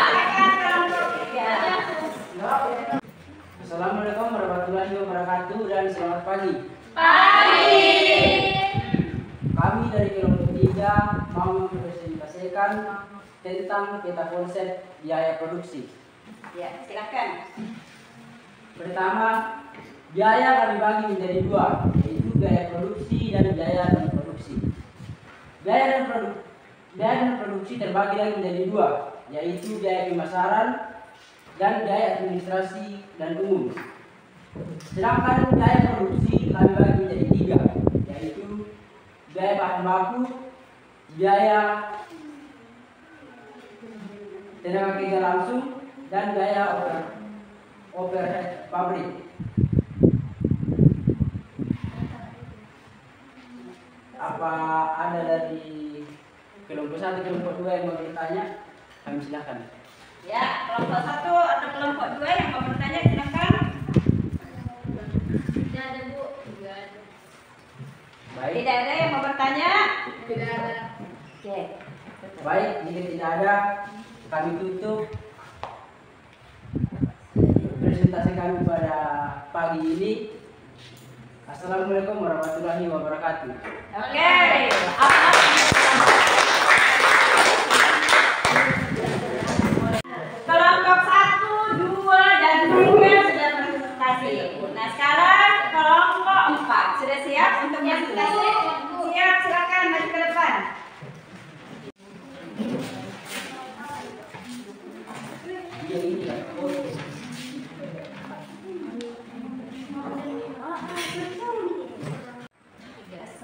Silakan kelompok 3. Assalamualaikum warahmatullahi wabarakatuh dan selamat pagi. Pagi. Kami dari kelompok 3 mau mempresentasikan tentang peta konsep biaya produksi. Ya, silakan. Pertama, biaya kami bagi menjadi 2, yaitu biaya produksi dan biaya non produksi. Biaya non produksi terbagi lagi menjadi 2, yaitu biaya pemasaran dan biaya administrasi dan umum. Sedangkan biaya produksi kami bagi menjadi 3, yaitu biaya bahan baku, biaya tenaga kerja langsung, dan biaya overhead pabrik. apa ada dari kelompok 1, kelompok 2 yang mau bertanya? Kami silakan. Ya, kelompok 1 atau kelompok 2 yang mau bertanya silakan. Tidak ada Bu. Tidak ada. Baik. Tidak ada yang mau bertanya? Tidak ada. Oke. Baik, jika tidak ada, kami tutup presentasi kami pada pagi ini. Assalamualaikum warahmatullahi wabarakatuh. Oke. Kelompok 1, 2, dan 3 sudah presentasi. Nah, sekarang kelompok 4 sudah siap untuk presentasi? Siap, silakan maju ke depan. Dia ini ya.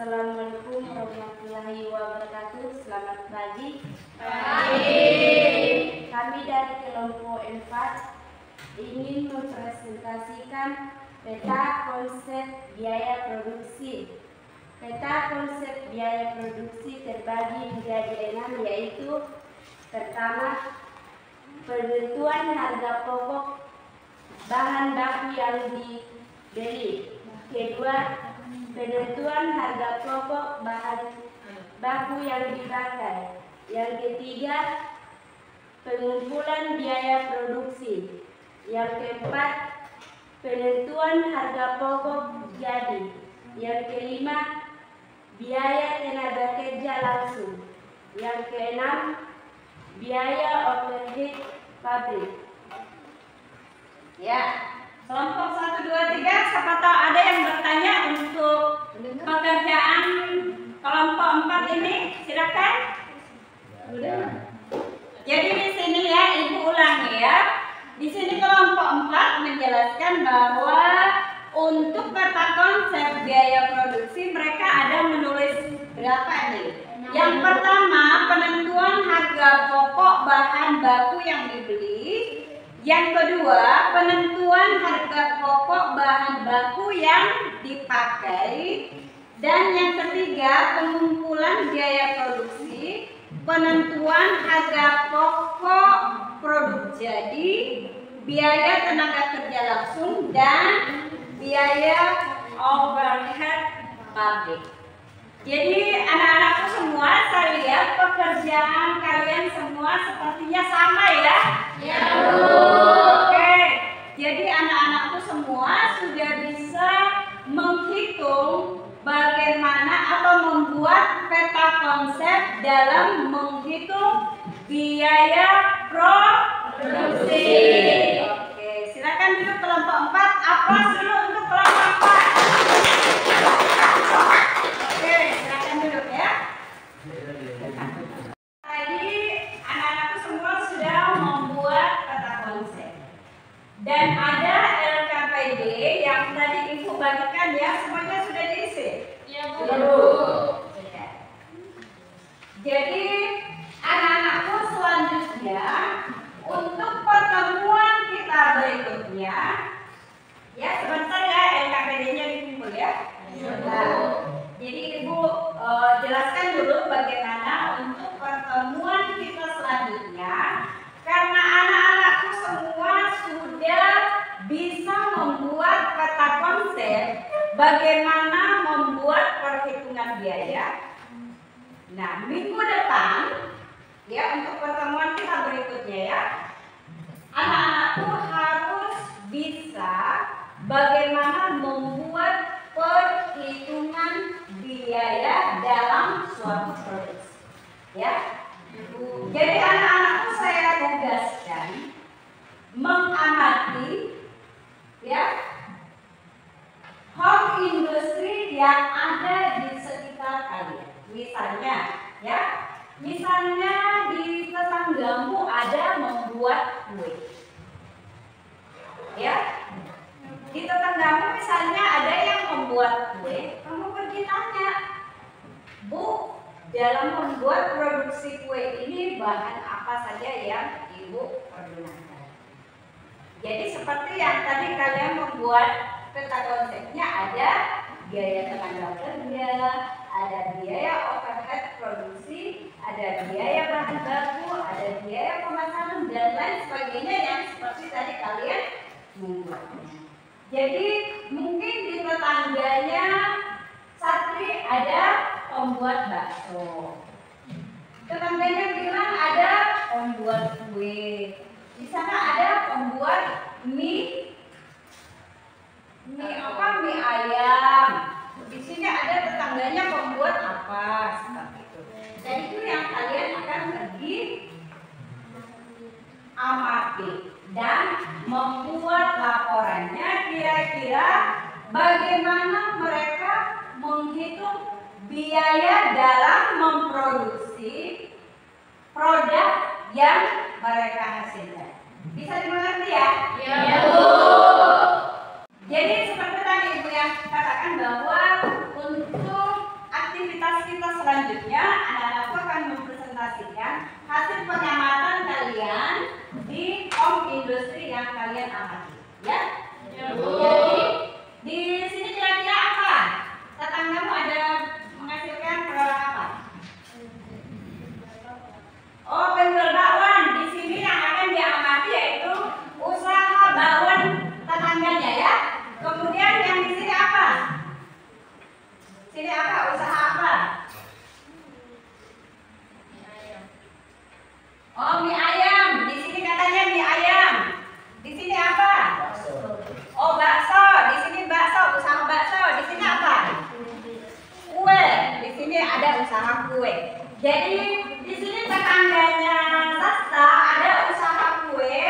Assalamualaikum warahmatullahi wabarakatuh. Selamat pagi. Kami dari kelompok 4 ingin mempresentasikan peta konsep biaya produksi. Peta konsep biaya produksi terbagi menjadi 6, yaitu pertama, penentuan harga pokok bahan baku yang dibeli. Kedua, penentuan harga pokok bahan baku yang dipakai. Yang ketiga, pengumpulan biaya produksi. Yang keempat, penentuan harga pokok jadi. Yang kelima, biaya tenaga kerja langsung. Yang keenam, biaya overhead pabrik. Ya, kelompok 1, 2, 3, siapa tahu ada yang bertanya untuk pekerjaan kelompok 4 ini, silakan. Jadi di sini ya, Ibu ulangi ya. Di sini kelompok 4 menjelaskan bahwa untuk peta konsep biaya produksi mereka ada menulis berapa nih? Yang pertama, penentuan harga pokok bahan baku yang dibeli. Yang kedua, penentuan harga pokok bahan baku yang dipakai. Dan yang ketiga, pengumpulan biaya produksi, penentuan harga pokok produk jadi, biaya tenaga kerja langsung, dan biaya overhead pabrik. Jadi anak-anakku semua, saya lihat pekerjaan kalian semua sepertinya sama ya? Ya, Bu. Oke, jadi anak-anakku semua sudah bisa menghitung bagaimana atau membuat peta konsep dalam menghitung biaya produksi. Oke, silakan duduk kelompok 4. Aplaus dulu untuk kelompok 4. Oke, silakan duduk ya. Tadi anak-anakku semua sudah membuat peta konsep. Dan ada LKPD yang tadi Ibu bagikan ya, semuanya sudah diisi. Iya, Bu. Sudah. Jadi anak-anakku selanjutnya untuk pertemuan kita berikutnya, ya sebentar ya LKPD-nya dikumpul ya. Nah, jadi Ibu jelaskan dulu bagaimana untuk pertemuan kita selanjutnya, karena anak-anakku semua sudah bisa membuat peta konsep bagaimana membuat perhitungan biaya. Nah, minggu depan ya untuk pertemuan kita berikutnya ya, anak-anakku harus bisa bagaimana membuat perhitungan biaya dalam suatu produksi. Ya, jadi anak-anakku saya tugaskan mengamati ya home industry yang ada di sekitar kalian. Misalnya di tetanggamu ada membuat kue. Ya, di tetanggamu misalnya ada yang membuat kue, kamu pergi tanya, Bu, dalam membuat produksi kue ini bahan apa saja yang Ibu pergunakan? Jadi seperti yang tadi kalian membuat peta konsepnya, ada biaya tenaga kerja, ada biaya overhead produksi, ada biaya bahan baku, ada biaya pemasaran dan lain sebagainya yang seperti tadi kalian membuatnya. Jadi mungkin di tetangganya Satri ada pembuat bakso. Tetangganya bilang ada pembuat kue. Di sana ada pembuat mie ayam. Di sini ada tetangganya pembuat apa seperti itu. Dan itu yang kalian akan pergi amati dan membuat laporannya kira-kira bagaimana mereka menghitung biaya dalam memproduksi produk yang mereka hasilkan. Bisa dimengerti ya? Ya, Bu. Jadi seperti tadi Ibu yang katakan bahwa untuk aktivitas kita selanjutnya anak-anakku akan mempresentasikan hasil pengamatan kalian di home industri yang kalian amati. Ya? Ya, Bu. Jadi di sini kira-kira apa? Tetanggamu ada menghasilkan produk apa? Oh, penjual bakwan. Di sini yang akan diamati yaitu usaha bakwan tetangganya ya. Kemudian yang di sini apa? Sini apa? Usaha apa? Oh, mie ayam. Di sini katanya mie ayam. Di sini apa? Oh, bakso. Di sini bakso, usaha bakso. Di sini apa? Kue. Di sini ada usaha kue. Jadi di sini tetangganya Sasta ada usaha kue.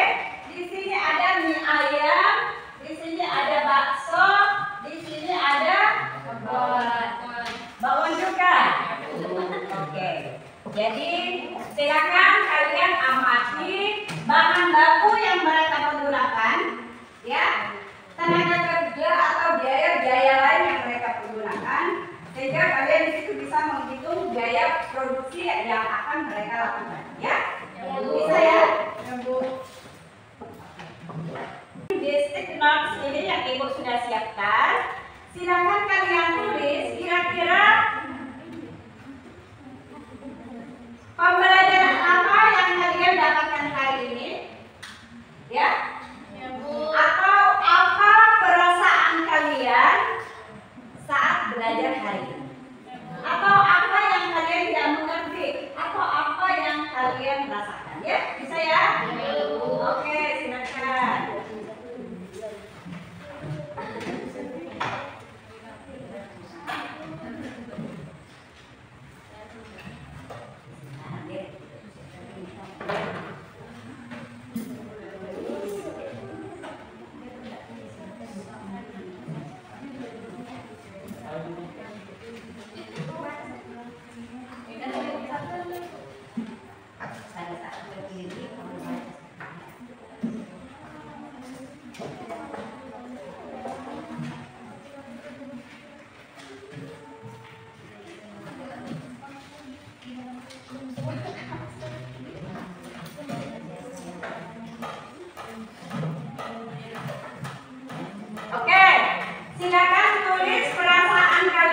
Di sini ada mie ayam. Di sini ada bakso. Di sini ada bakwan juga. Oke. Jadi silakan kalian amati bahan baku yang mereka menggunakan, ya, tenaga kerja atau biaya-biaya lain yang mereka pergunakan, sehingga kalian di situ bisa menghitung biaya produksi yang akan mereka lakukan, ya. Bisa ya? Di stick notes ini yang Ibu sudah siapkan, silakan kalian tulis kira-kira pembelajaran apa yang kalian dapatkan hari ini, ya? Atau apa perasaan kalian saat belajar hari ini? Atau apa yang kalian tidak mengerti? Atau apa yang kalian rasakan? Ya, bisa ya? Oke, silakan. Oke, silakan tulis perasaan kalian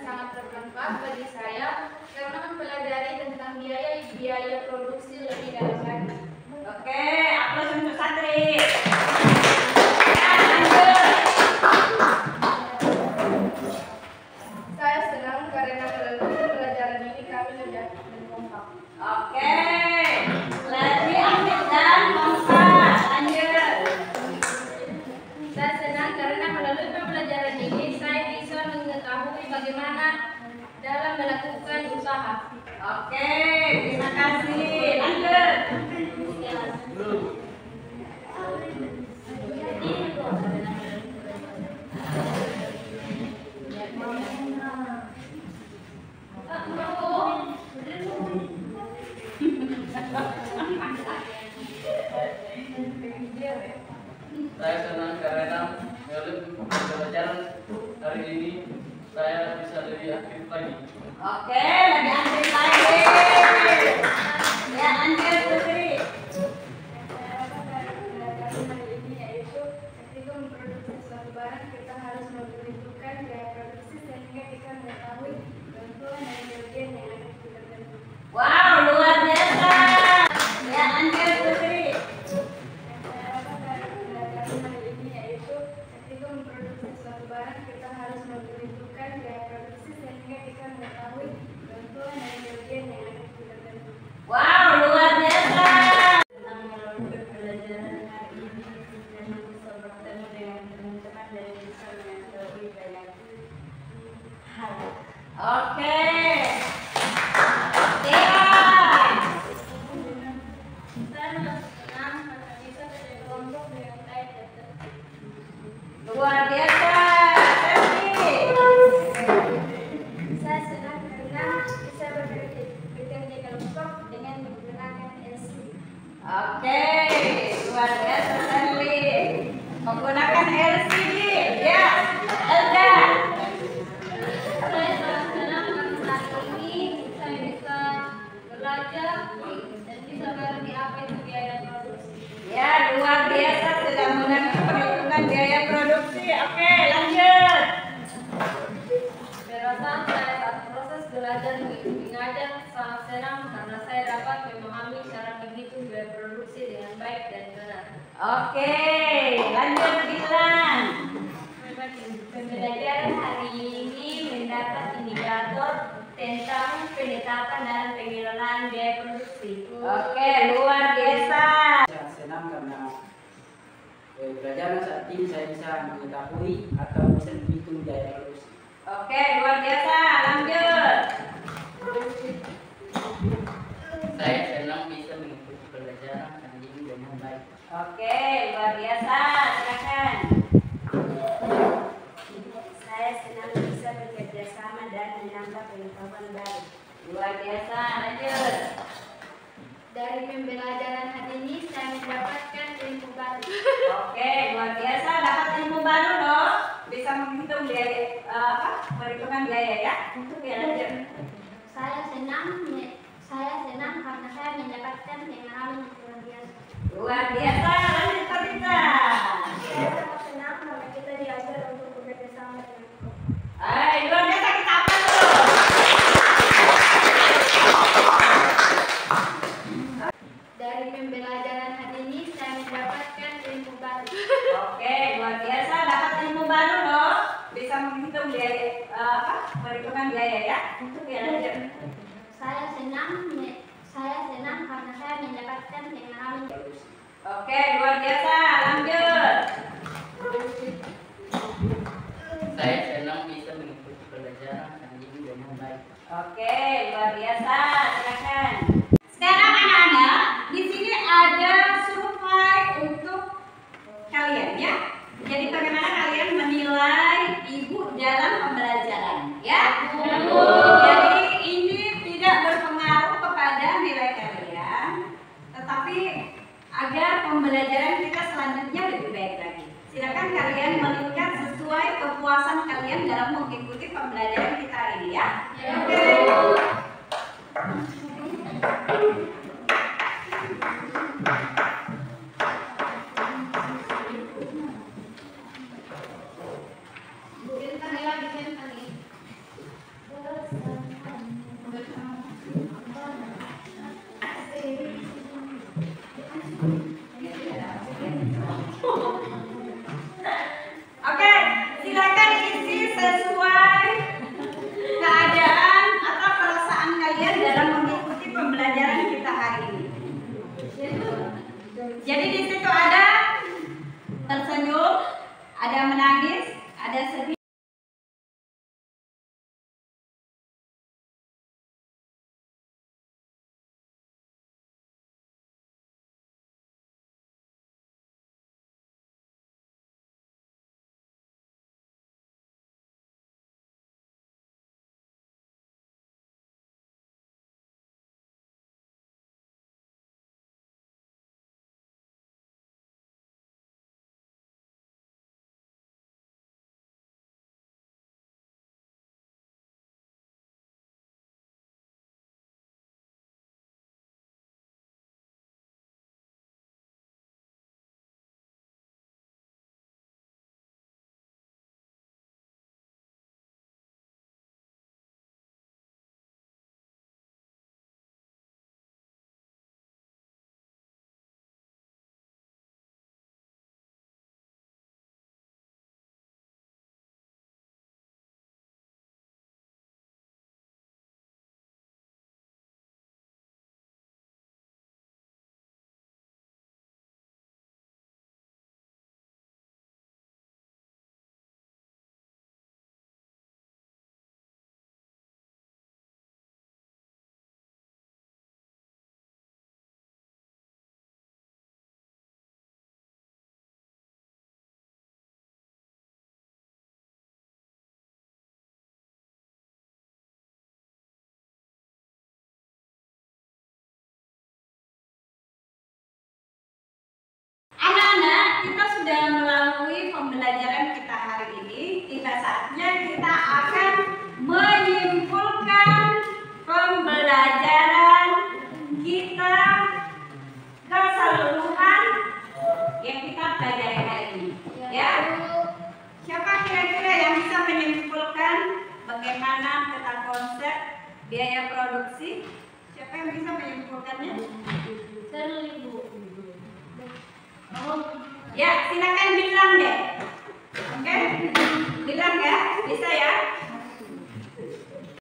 sangat bermanfaat bagi saya karena mempelajari tentang biaya produksi lebih dalam lagi. Oke, aplaus untuk Satri. Ya, lanjut. Saya senang karena melalui pembelajaran ini kami mudah dan kompak. Oke, lagi aktif dan kompak. Lanjut. Saya senang karena melalui pembelajaran ini saya bisa mengetahui bagaimana dalam melakukan usaha. Oke, terima kasih. Lanjut. Saya senang karena melalui pembelajaran hari ini saya bisa lebih aktif lagi. Oke, lagi aktif lagi. Ya, lanjut Putri. Pembelajaran hari ini yaitu ketika memproduksi suatu barang kita harus memperhitungkan biaya produksi sehingga kita mengetahui keuntungan dan kerugian yang ada di tertentu. Wow, luar biasa. Ya, lanjut Putri. Pembelajaran hari ini yaitu ketika memproduksi suatu barang kita harus memperhitungkan biaya produksi sehingga kita mengetahui keuntungan dan kerugian yang ada di tertentu. Wow, luar biasa. Tentang melalui pembelajaran hari ini dan bisa bertemu dengan teman-teman dan bisa mengetahui banyak hal. Oke. Saya senang karena bisa berkelompok dengan baik dan tertib. Luar biasa. Saya senang karena bisa bekerja kelompok dengan menggunakan LC. Oke, luar biasa Stanley. Menggunakan LCD, ya. Elda. Saya sangat senang karena hari ini saya bisa belajar dan bisa mengerti apa itu biaya produksi. Ya, luar biasa sudah mengerti perhitungan biaya produksi. Oke, lanjut. Perasaan saya saat proses belajar mengajar sangat senang karena saya dapat memahami cara menghitung biaya produksi dengan baik dan benar. Oke, lanjut Dilan. Pembelajaran hari ini mendapat indikator tentang penetapan dan pengelolaan biaya produksi. Oke, luar biasa. Saya senang karena pelajaran saat ini saya bisa mengetahui atau bisa menghitung biaya produksi. Oke, luar biasa. Lanjut. Saya senang bisa mengikuti pelajaran hari ini dengan baik. Oke, luar biasa. Silakan. Saya senang bisa bekerja sama dan menambah pengetahuan baru. Luar biasa. Lanjut. Dari pembelajaran hari ini saya mendapatkan ilmu baru. Oke, luar biasa. Dapat ilmu baru loh. Bisa menghitung biaya perhitungan biaya ya. Untuk ya lanjut. Saya senang karena saya mendapatkan pengalaman yang luar biasa. Luar biasa. Lanjut Tabita. Saya sangat senang karena kita diajar untuk bekerja sama dengan Luar biasa, kita apa dulu? Dari pembelajaran hari ini saya mendapatkan ilmu baru. Oke, luar biasa. Dapat ilmu baru loh. Bisa menghitung biaya perhitungan biaya ya. Untuk ya lanjut. Saya senang karena saya mendapatkan pengalaman. Oke, luar biasa. Lanjut. Saya senang bisa mengikuti pelajaran hari ini dengan baik. Oke, luar biasa. Silakan. Sekarang anak-anak, di sini ada survei untuk kalian ya. Jadi bagaimana kalian menilai ibu dalam pembelajaran ya? Jadi ini tidak berpengaruh kepada nilai kalian, tetapi agar pembelajaran kita selanjutnya lebih baik lagi. Silakan kalian meningkat sesuai kepuasan kalian dalam mengikuti pembelajaran kita hari ini ya. Oke. sudah melalui pembelajaran kita hari ini, tiba saatnya kita akan menyimpulkan pembelajaran kita keseluruhan yang kita pelajari hari ini. Ya, siapa kira-kira yang bisa menyimpulkan bagaimana tentang konsep biaya produksi? Siapa yang bisa menyimpulkannya? Ya, silakan bilang deh. Oke, bilang ya, bisa ya.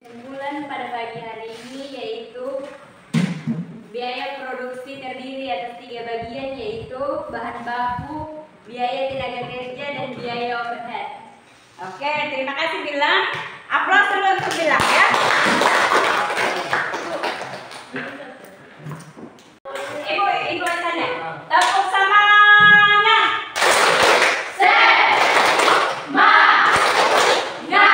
Kesimpulan pada pagi hari ini yaitu biaya produksi terdiri atas 3 bagian, yaitu bahan baku, biaya tenaga kerja, dan biaya overhead. Oke, terima kasih Bilang. Aplaus dulu untuk Bilang ya. Ibu saja. Tepuk semangat. Semangat ya.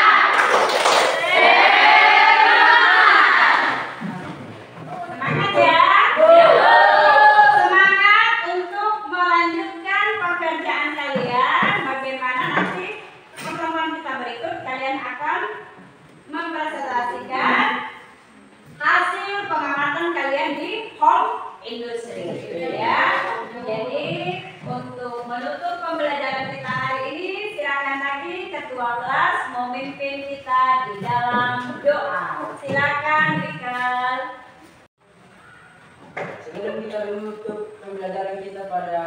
Semangat untuk melanjutkan pekerjaan kalian. Bagaimana nanti pertemuan kita berikut kalian akan mempresentasikan hasil pengamatan kalian di home industry, ya. Jadi untuk menutup pembelajaran kita hari ini, silakan lagi ketua kelas memimpin kita di dalam doa. Silakan Rikal. Sebelum kita menutup pembelajaran kita pada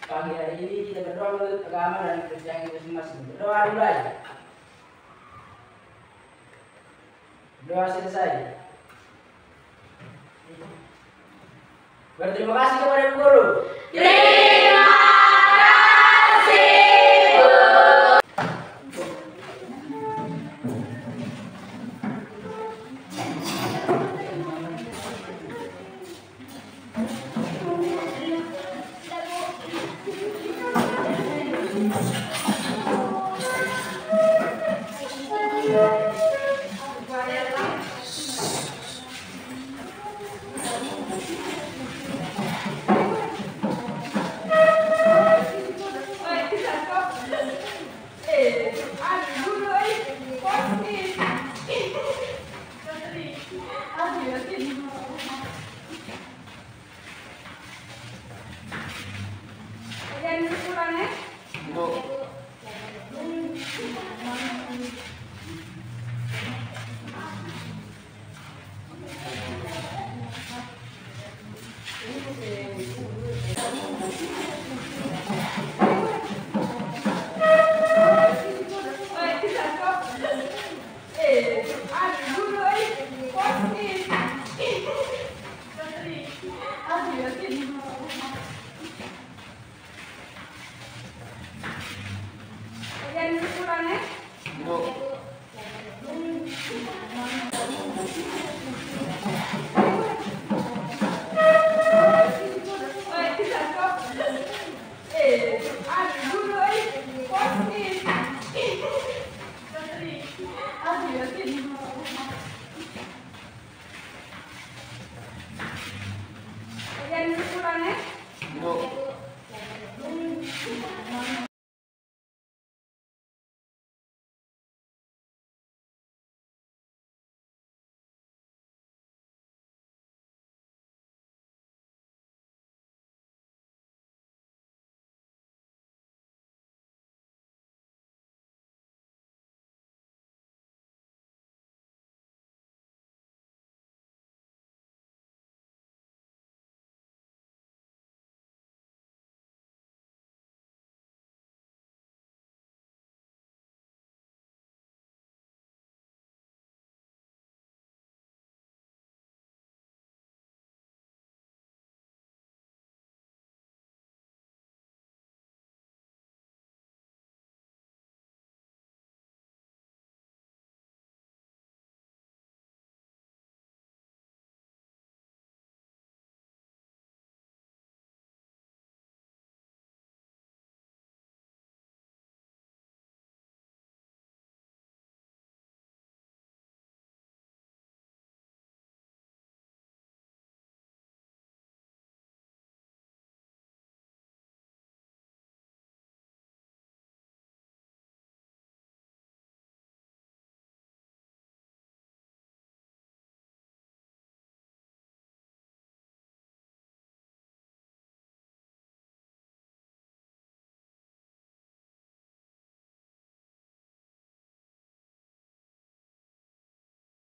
pagi hari ini, kita berdoa menurut agama dan kerjaan kita masing-masing. Berdoa dimulai. Doa selesai. Berterima kasih kepada guru. Terima kasih, Bu.